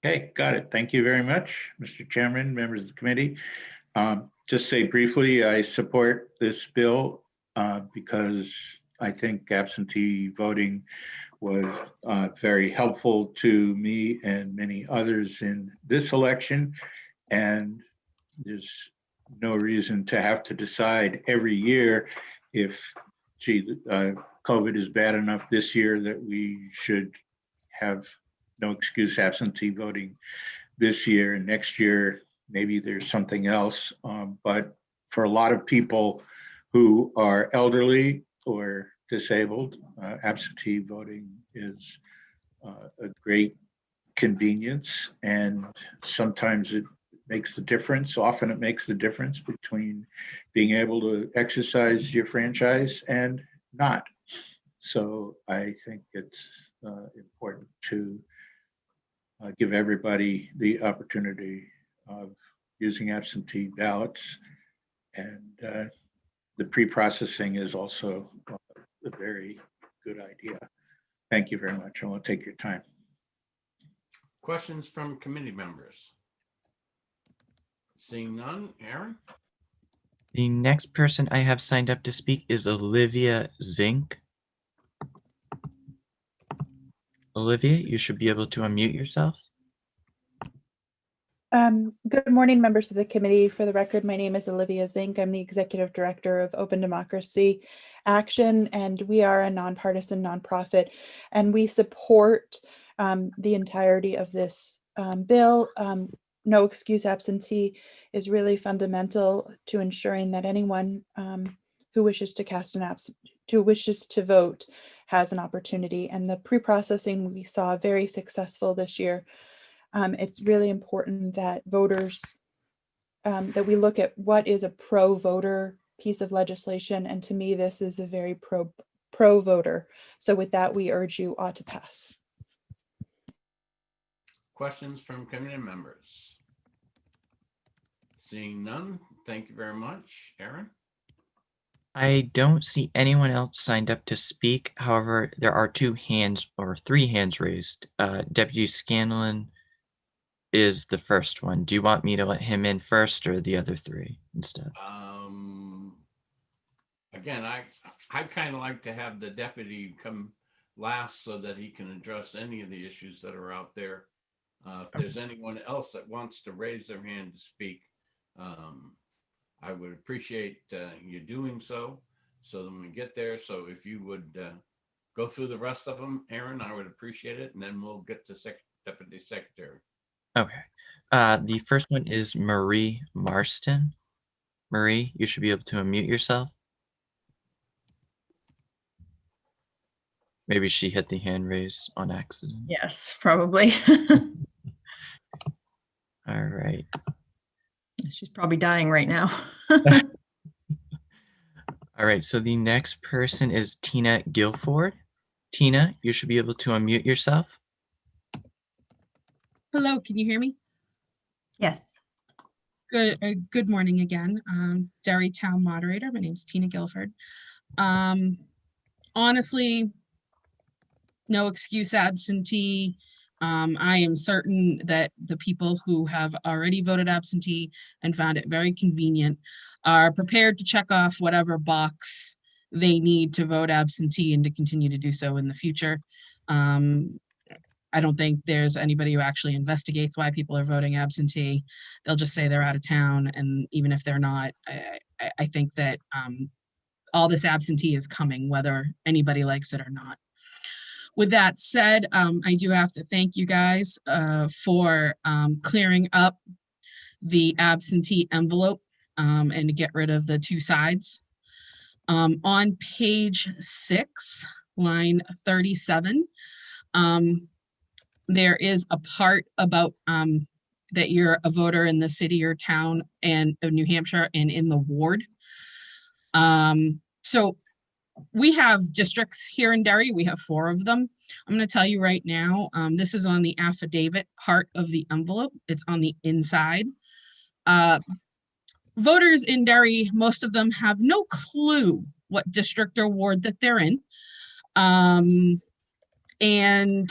Okay, got it. Thank you very much, Mr. Chairman, members of the committee. Just say briefly, I support this bill because I think absentee voting was very helpful to me and many others in this election. And there's no reason to have to decide every year if, COVID is bad enough this year that we should have no excuse absentee voting this year, and next year maybe there's something else. But for a lot of people who are elderly or disabled, absentee voting is a great convenience, and sometimes it makes the difference. Often it makes the difference between being able to exercise your franchise and not. So I think it's important to give everybody the opportunity of using absentee ballots. And the pre-processing is also a very good idea. Thank you very much. I won't take your time. Questions from committee members? Seeing none, Aaron? The next person I have signed up to speak is Olivia Zink. Olivia, you should be able to unmute yourself. Good morning, members of the committee. For the record, my name is Olivia Zink. I'm the Executive Director of Open Democracy Action, and we are a nonpartisan nonprofit, and we support the entirety of this bill. No excuse absentee is really fundamental to ensuring that anyone who wishes to vote has an opportunity. And the pre-processing we saw very successful this year. It's really important that voters, that we look at what is a pro-voter piece of legislation. And to me, this is a very pro-voter. So with that, we urge you ought to pass. Questions from committee members? Seeing none, thank you very much. Aaron? I don't see anyone else signed up to speak. However, there are three hands raised. Deputy Scanlon is the first one. Do you want me to let him in first or the other three instead? Again, I kind of like to have the deputy come last so that he can address any of the issues that are out there. If there's anyone else that wants to raise their hand to speak, I would appreciate you doing so that when we get there. So if you would go through the rest of them, Aaron, I would appreciate it. And then we'll get to Deputy Secretary. Okay. The first one is Marie Marston. Marie, you should be able to unmute yourself. Maybe she hit the hand raise on accident. Yes, probably. All right. She's probably dying right now. All right, so the next person is Tina Guilford. Tina, you should be able to unmute yourself. Hello, can you hear me? Yes. Good morning again. Derry Town Moderator. My name is Tina Guilford. Honestly, no excuse absentee. I am certain that the people who have already voted absentee and found it very convenient are prepared to check off whatever box they need to vote absentee and to continue to do so in the future. I don't think there's anybody who actually investigates why people are voting absentee. They'll just say they're out of town, and even if they're not, I think that all this absentee is coming, whether anybody likes it or not. With that said, I do have to thank you guys for clearing up the absentee envelope and to get rid of the two sides. On page 6, line 37, there is a part about that you're a voter in the city or town and of New Hampshire and in the ward. So we have districts here in Derry. We have 4 of them. I'm going to tell you right now, this is on the affidavit part of the envelope. It's on the inside. Voters in Derry, most of them have no clue what district or ward that they're in. And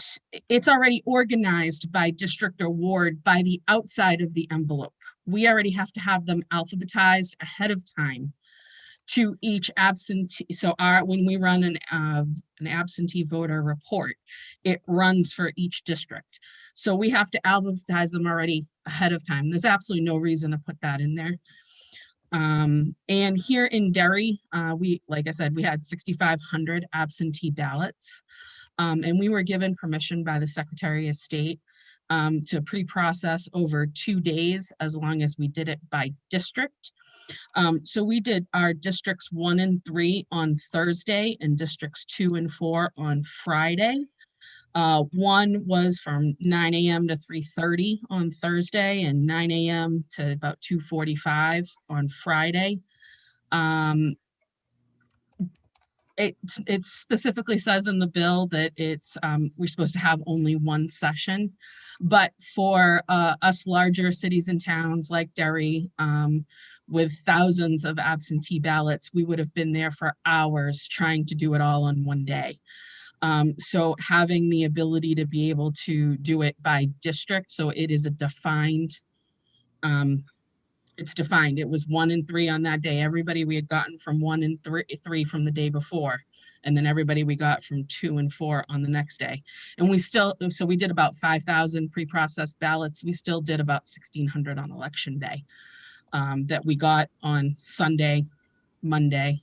it's already organized by district or ward by the outside of the envelope. We already have to have them alphabetized ahead of time to each absentee. So when we run an absentee voter report, it runs for each district. So we have to alphabetize them already ahead of time. There's absolutely no reason to put that in there. And here in Derry, like I said, we had 6,500 absentee ballots. And we were given permission by the Secretary of State to pre-process over 2 days, as long as we did it by district. So we did our districts 1 and 3 on Thursday and districts 2 and 4 on Friday. 1 was from 9 a.m. to 3:30 on Thursday and 9 a.m. to about 2:45 on Friday. It specifically says in the bill that we're supposed to have only 1 session, but for us larger cities and towns like Derry, with thousands of absentee ballots, we would have been there for hours trying to do it all on 1 day. So having the ability to be able to do it by district, so it is a defined, it's defined. It was 1 and 3 on that day. Everybody we had gotten from 1 and 3 from the day before, and then everybody we got from 2 and 4 on the next day. And so we did about 5,000 pre-processed ballots. We still did about 1,600 on election day that we got on Sunday, Monday,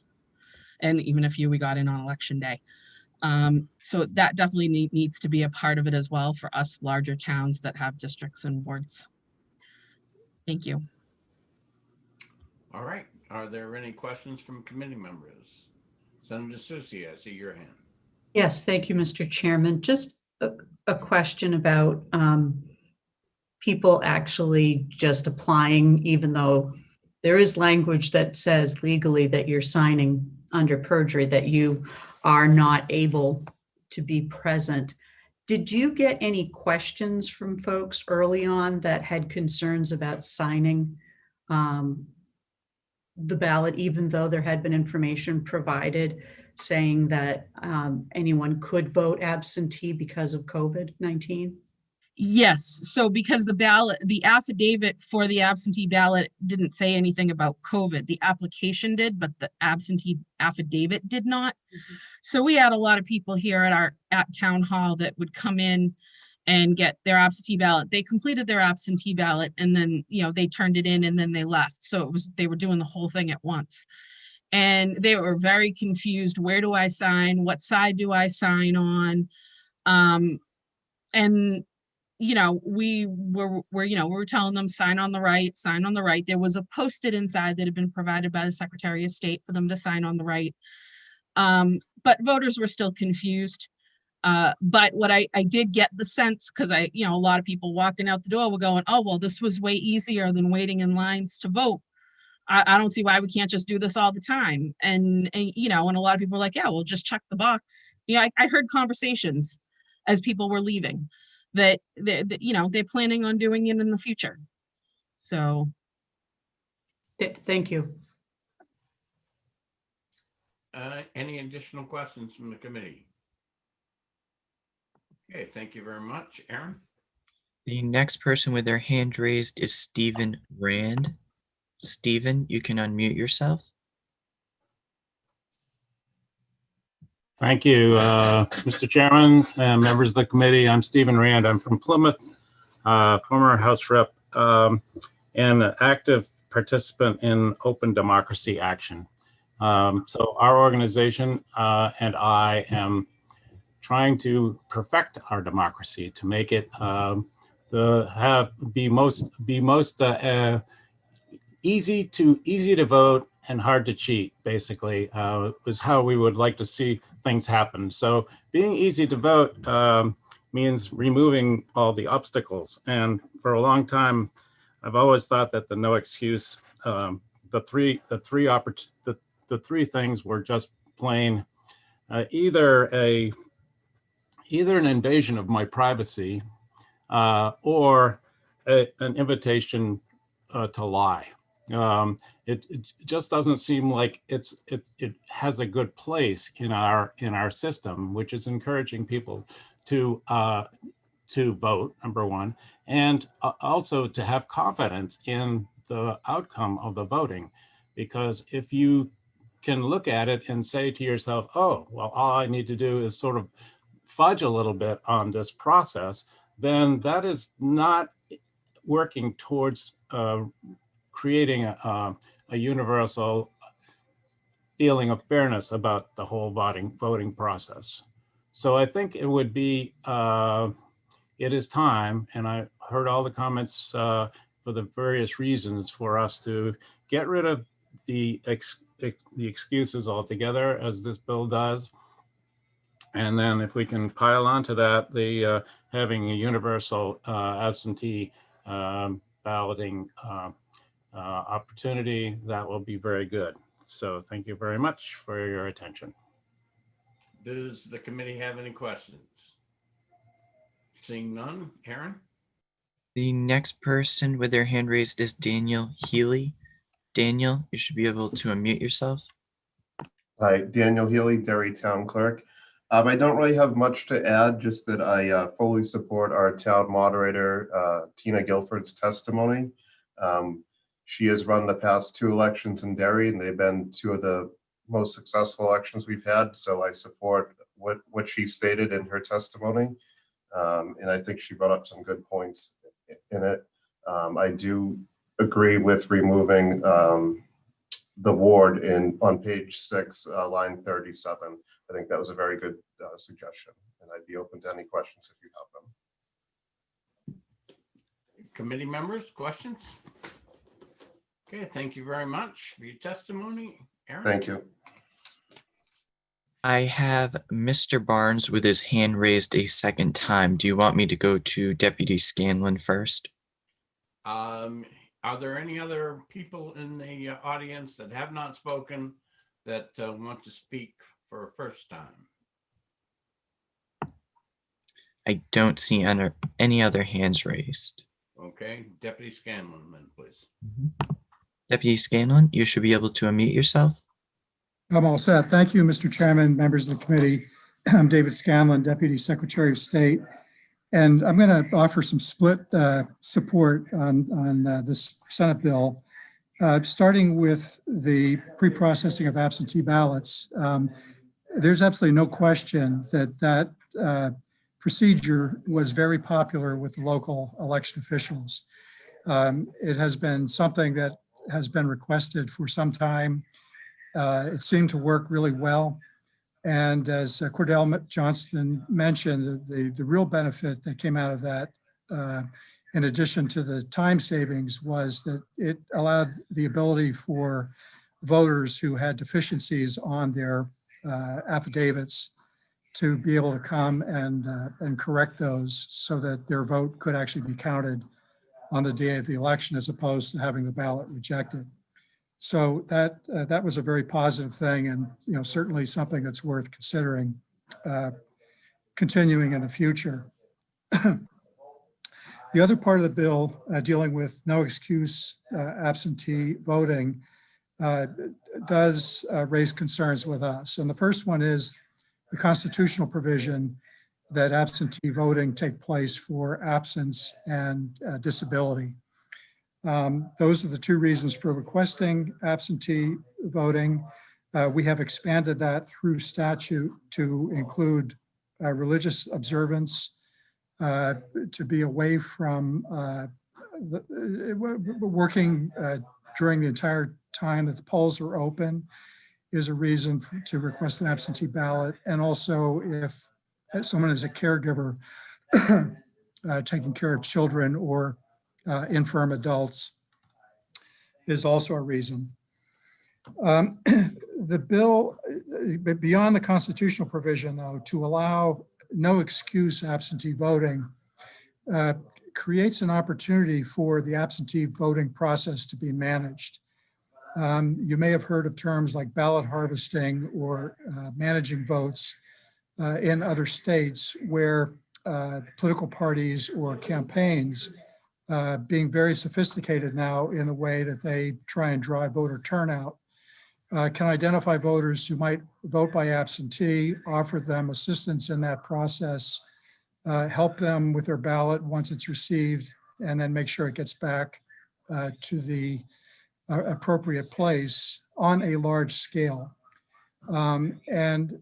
and even a few we got in on election day. So that definitely needs to be a part of it as well for us larger towns that have districts and wards. Thank you. All right. Are there any questions from committee members? Senator Susie, I see your hand. Yes, thank you, Mr. Chairman. Just a question about people actually just applying, even though there is language that says legally that you're signing under perjury, that you are not able to be present. Did you get any questions from folks early on that had concerns about signing the ballot, even though there had been information provided saying that anyone could vote absentee because of COVID-19? Yes, so because the affidavit for the absentee ballot didn't say anything about COVID. The application did, but the absentee affidavit did not. So we had a lot of people here at town hall that would come in and get their absentee ballot. They completed their absentee ballot and then, they turned it in and then they left. So they were doing the whole thing at once. And they were very confused. Where do I sign? What side do I sign on? And we were telling them sign on the right, sign on the right. There was a post-it inside that had been provided by the Secretary of State for them to sign on the right. But voters were still confused. But what I did get the sense, because a lot of people walking out the door were going, oh, well, this was way easier than waiting in lines to vote. I don't see why we can't just do this all the time. And a lot of people were like, yeah, we'll just check the box. I heard conversations as people were leaving that they're planning on doing it in the future. So. Thank you. Any additional questions from the committee? Okay, thank you very much. Aaron? The next person with their hand raised is Stephen Rand. Stephen, you can unmute yourself. Thank you, Mr. Chairman and members of the committee. I'm Stephen Rand. I'm from Plymouth, former House Rep, and an active participant in Open Democracy Action. So our organization and I am trying to perfect our democracy to make it be most easy to vote and hard to cheat, basically, is how we would like to see things happen. So being easy to vote means removing all the obstacles. And for a long time, I've always thought that the no excuse, the three things were just plain either an invasion of my privacy or an invitation to lie. It just doesn't seem like it has a good place in our system, which is encouraging people to vote, number one, and also to have confidence in the outcome of the voting. Because if you can look at it and say to yourself, oh, well, all I need to do is sort of fudge a little bit on this process, then that is not working towards creating a universal feeling of fairness about the whole voting process. So I think it would be, it is time, and I heard all the comments for the various reasons for us to get rid of the excuses altogether, as this bill does. And then if we can pile onto that, the having a universal absentee balloting opportunity, that will be very good. So thank you very much for your attention. Does the committee have any questions? Seeing none, Aaron? The next person with their hand raised is Daniel Healy. Daniel, you should be able to unmute yourself. Hi, Daniel Healy, Derry Town Clerk. I don't really have much to add, just that I fully support our town moderator, Tina Guilford's testimony. She has run the past 2 elections in Derry, and they've been 2 of the most successful elections we've had. So I support what she stated in her testimony. And I think she brought up some good points in it. I do agree with removing the ward on page 6, line 37. I think that was a very good suggestion, and I'd be open to any questions if you have them. Committee members, questions? Okay, thank you very much for your testimony, Aaron. Thank you. I have Mr. Barnes with his hand raised a second time. Do you want me to go to Deputy Scanlon first? Are there any other people in the audience that have not spoken that want to speak for a first time? I don't see any other hands raised. Okay, Deputy Scanlon, then, please. Deputy Scanlon, you should be able to unmute yourself. I'm all set. Thank you, Mr. Chairman, members of the committee. I'm David Scanlon, Deputy Secretary of State. And I'm going to offer some split support on this Senate bill, starting with the pre-processing of absentee ballots. There's absolutely no question that procedure was very popular with the local election officials. It has been something that has been requested for some time. It seemed to work really well. And as Cordell Johnston mentioned, the real benefit that came out of that, in addition to the time savings, was that it allowed the ability for voters who had deficiencies on their affidavits to be able to come and correct those so that their vote could actually be counted on the day of the election, as opposed to having the ballot rejected. So that was a very positive thing, and certainly something that's worth considering continuing in the future. The other part of the bill dealing with no excuse absentee voting does raise concerns with us. And the first one is the constitutional provision that absentee voting take place for absence and disability. Those are the 2 reasons for requesting absentee voting. We have expanded that through statute to include religious observance, to be away from working during the entire time that the polls are open is a reason to request an absentee ballot. And also if someone is a caregiver taking care of children or infirm adults is also a reason. The bill, beyond the constitutional provision, though, to allow no excuse absentee voting creates an opportunity for the absentee voting process to be managed. You may have heard of terms like ballot harvesting or managing votes in other states where political parties or campaigns being very sophisticated now in the way that they try and drive voter turnout can identify voters who might vote by absentee, offer them assistance in that process, help them with their ballot once it's received, and then make sure it gets back to the appropriate place on a large scale. And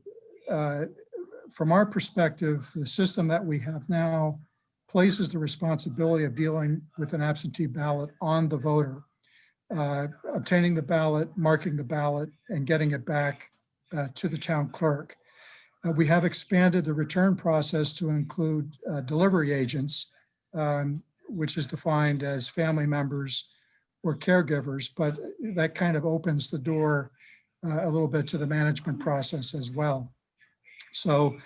from our perspective, the system that we have now places the responsibility of dealing with an absentee ballot on the voter, obtaining the ballot, marking the ballot, and getting it back to the town clerk. We have expanded the return process to include delivery agents, which is defined as family members or caregivers, but that kind of opens the door a little bit to the management process as well. So,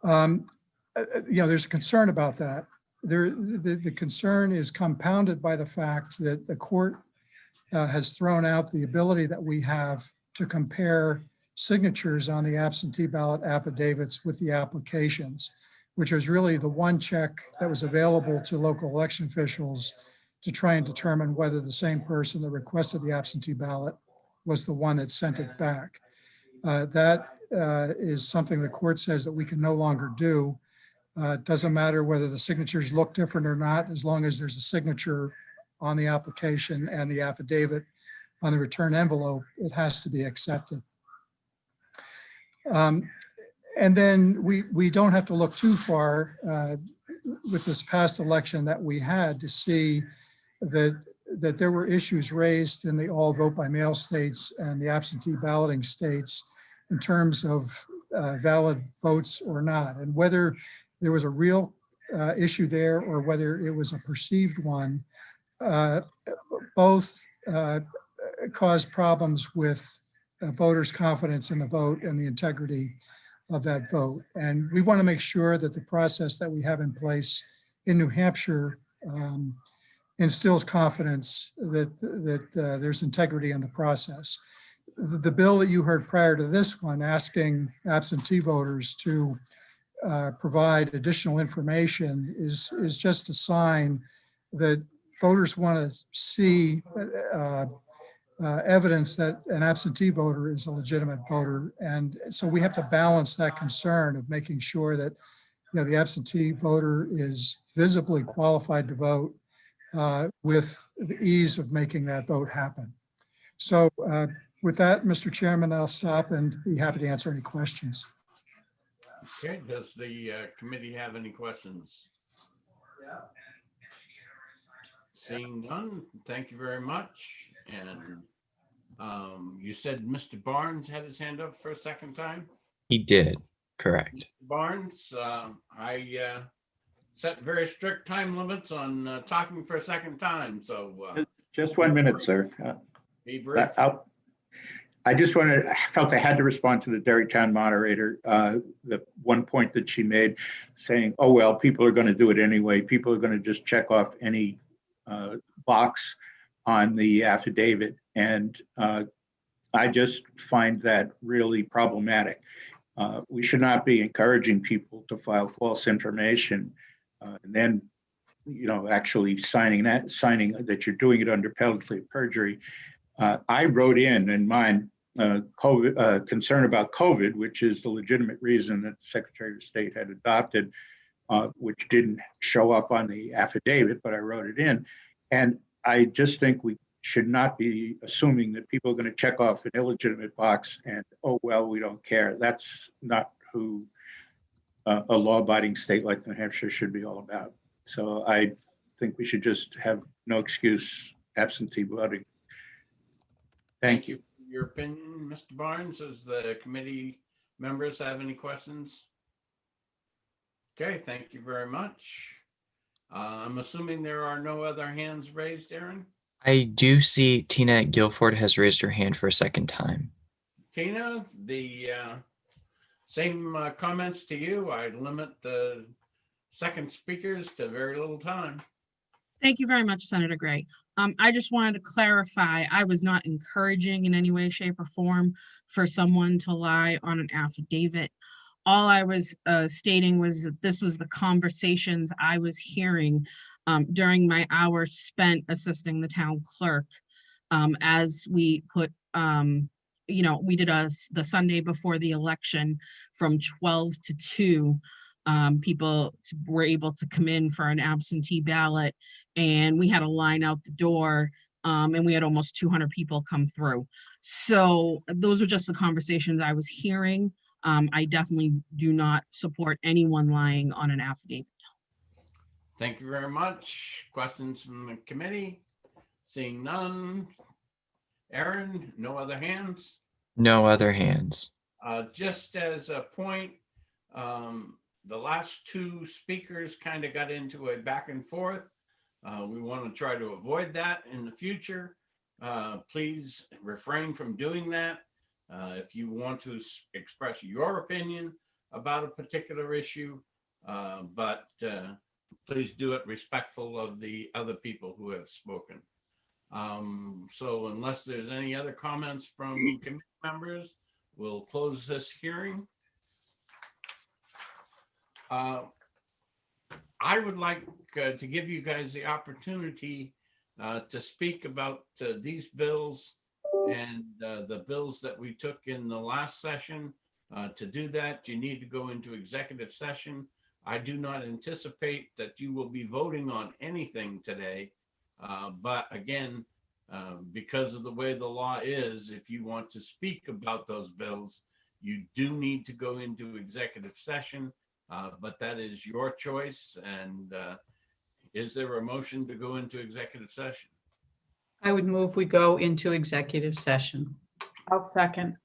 there's a concern about that. The concern is compounded by the fact that the court has thrown out the ability that we have to compare signatures on the absentee ballot affidavits with the applications, which was really the one check that was available to local election officials to try and determine whether the same person that requested the absentee ballot was the one that sent it back. That is something the court says that we can no longer do. It doesn't matter whether the signatures look different or not, as long as there's a signature on the application and the affidavit on the return envelope, it has to be accepted. And then we don't have to look too far with this past election that we had to see that there were issues raised in the all vote by mail states and the absentee balloting states in terms of valid votes or not, and whether there was a real issue there or whether it was a perceived one. Both caused problems with voters' confidence in the vote and the integrity of that vote. And we want to make sure that the process that we have in place in New Hampshire instills confidence that there's integrity in the process. The bill that you heard prior to this one asking absentee voters to provide additional information is just a sign that voters want to see evidence that an absentee voter is a legitimate voter. And so we have to balance that concern of making sure that the absentee voter is visibly qualified to vote with the ease of making that vote happen. So with that, Mr. Chairman, I'll stop and be happy to answer any questions. Okay, does the committee have any questions? Seeing none, thank you very much. And you said Mr. Barnes had his hand up for a second time? He did, correct. Mr. Barnes, I set very strict time limits on talking for a second time, so. Just 1 minute, sir. Be brief. I felt I had to respond to the Derry Town moderator, the one point that she made saying, oh, well, people are going to do it anyway. People are going to just check off any box on the affidavit. And I just find that really problematic. We should not be encouraging people to file false information and then, actually signing that you're doing it under penalty of perjury. I wrote in mine concern about COVID, which is the legitimate reason that the Secretary of State had adopted, which didn't show up on the affidavit, but I wrote it in. And I just think we should not be assuming that people are going to check off an illegitimate box and, oh, well, we don't care. That's not who a law-abiding state like New Hampshire should be all about. So I think we should just have no excuse absentee voting. Thank you. Your opinion, Mr. Barnes, does the committee members have any questions? Okay, thank you very much. I'm assuming there are no other hands raised, Aaron? I do see Tina Guilford has raised her hand for a second time. Tina, the Same comments to you. I limit the second speakers to very little time. Thank you very much, Senator Gray. I just wanted to clarify, I was not encouraging in any way, shape, or form for someone to lie on an affidavit. All I was stating was that this was the conversations I was hearing during my hours spent assisting the town clerk as we put, we did the Sunday before the election from 12 to 2. People were able to come in for an absentee ballot, and we had a line out the door, and we had almost 200 people come through. So those were just the conversations I was hearing. I definitely do not support anyone lying on an affidavit. Thank you very much. Questions from the committee? Seeing none. Aaron, no other hands? No other hands. Just as a point, the last two speakers kind of got into a back and forth. We want to try to avoid that in the future. Please refrain from doing that. If you want to express your opinion about a particular issue, but please do it respectful of the other people who have spoken. So unless there's any other comments from committee members, we'll close this hearing. I would like to give you guys the opportunity to speak about these bills and the bills that we took in the last session. To do that, you need to go into executive session. I do not anticipate that you will be voting on anything today. But again, because of the way the law is, if you want to speak about those bills, you do need to go into executive session. But that is your choice. And is there a motion to go into executive session? I would move we go into executive session. I'll second.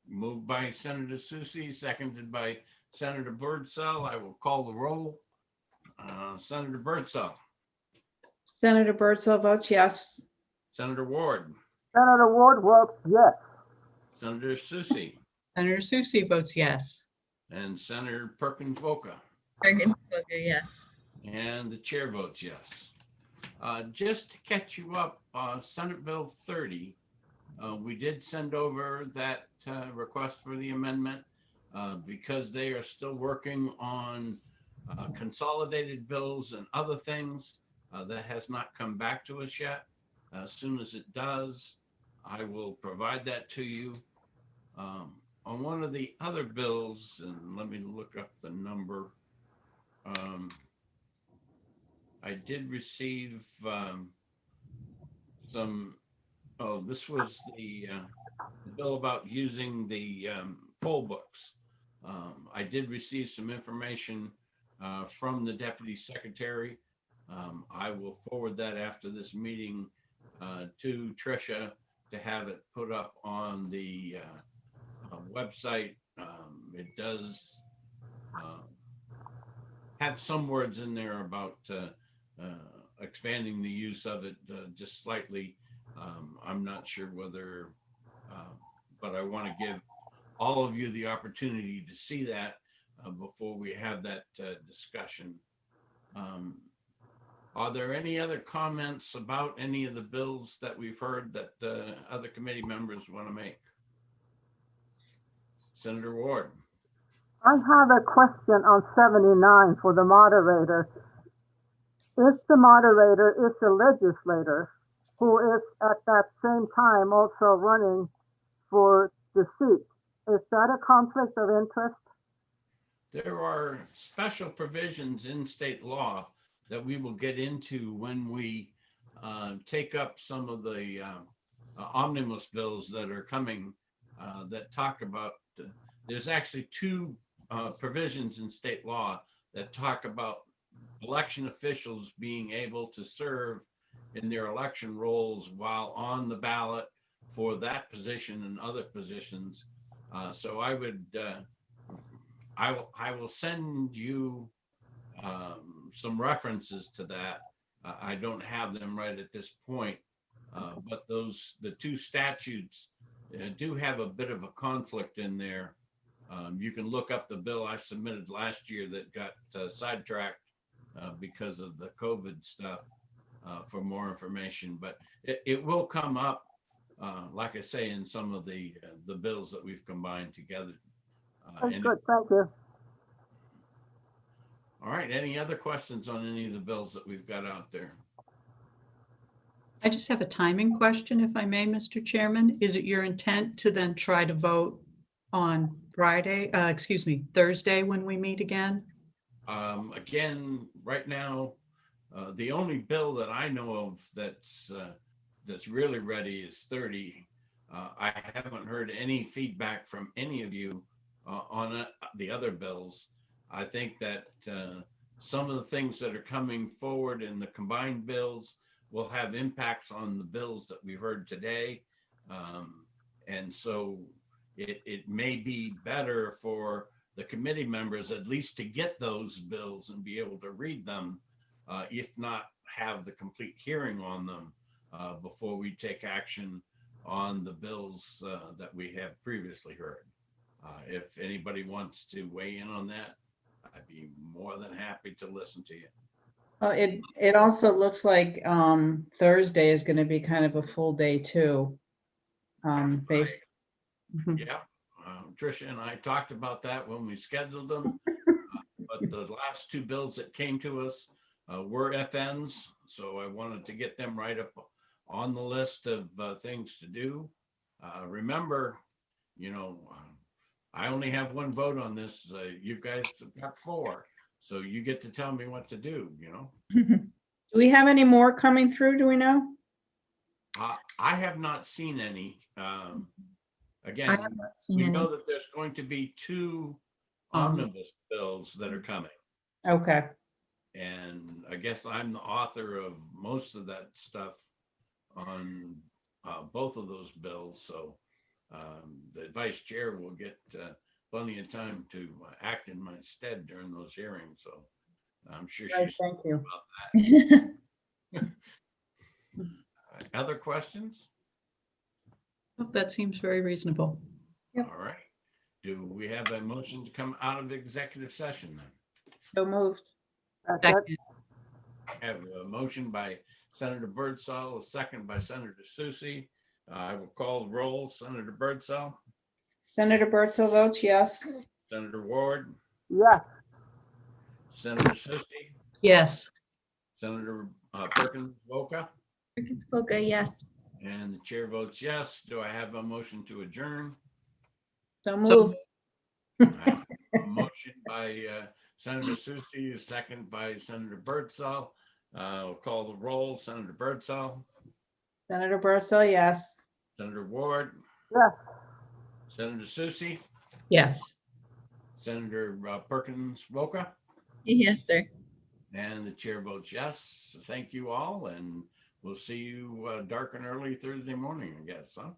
Moved by Senator Susie, seconded by Senator Birdsell. I will call the roll. Senator Birdsell. Senator Birdsell votes yes. Senator Ward. Senator Ward votes yes. Senator Susie. Senator Susie votes yes. And Senator Perkins Voca. Perkins Voca, yes. And the chair votes yes. Just to catch you up, Senate Bill 30, we did send over that request for the amendment because they are still working on consolidated bills and other things. That has not come back to us yet. As soon as it does, I will provide that to you. On one of the other bills, and let me look up the number. I did receive some, this was the bill about using the poll books. I did receive some information from the deputy secretary. I will forward that after this meeting to Tricia to have it put up on the website. It does have some words in there about expanding the use of it just slightly. I'm not sure whether, but I want to give all of you the opportunity to see that before we have that discussion. Are there any other comments about any of the bills that we've heard that other committee members want to make? Senator Ward. I have a question on 79 for the moderator. If the moderator is the legislator who is at that same time also running for the seat, is that a conflict of interest? There are special provisions in state law that we will get into when we take up some of the omnibus bills that are coming that talk about, there's actually two provisions in state law that talk about election officials being able to serve in their election roles while on the ballot for that position and other positions. So I would, I will send you some references to that. I don't have them right at this point, but the two statutes do have a bit of a conflict in there You can look up the bill I submitted last year that got sidetracked because of the COVID stuff for more information, but it will come up, like I say, in some of the bills that we've combined together. That's And good, thank you. all right, any other questions on any of the bills that we've got out there? I just have a timing question, if I may, Mr. Chairman. Is it your intent to then try to vote on Thursday when we meet again? Again, right now, the only bill that I know of that's really ready is 30. I haven't heard any feedback from any of you on the other bills. I think that some of the things that are coming forward in the combined bills will have impacts on the bills that we've heard today. And so it may be better for the committee members at least to get those bills and be able to read them, if not have the complete hearing on them before we take action on the bills that we have previously heard. If anybody wants to weigh in on that, I'd be more than happy to listen to you. It also looks like Thursday is going to be kind of a full day too. Based. Yeah, Tricia and I talked about that when we scheduled them. But the last two bills that came to us were FNs, so I wanted to get them right up on the list of things to do. Remember, I only have one vote on this. You guys have got 4, so you get to tell me what to do. Do we have any more coming through? Do we know? I have not seen any. Again, I have not seen we any. know that there's going to be 2 omnibus bills that are coming. Okay. And I guess I'm the author of most of that stuff on both of those bills. So the vice chair will get plenty of time to act in my stead during those hearings. So I'm sure Right, she's thank you. about that. Other questions? That seems very reasonable. All right. Do we have a motion to come out of executive session then? So moved. Second. I have a motion by Senator Birdsall, a second by Senator Susie. I will call the roll. Senator Birdsall, Senator Bertzel votes yes. Senator Ward, Yes, Senator Susie, Yes. Senator Perkins Boca, Perkins Boca, yes. and the chair votes yes. Do I have a motion to adjourn? So moved. I have a motion by Senator Susie, a second by Senator Birdsall. We'll call the roll. Senator Birdsall, Senator Bertzel, yes. Senator Ward, yes. Senator Susie, Yes. Senator Perkins Boca, Yes, sir. and the chair votes yes. Thank you all, and we'll see you dark and early Thursday morning, I guess, huh?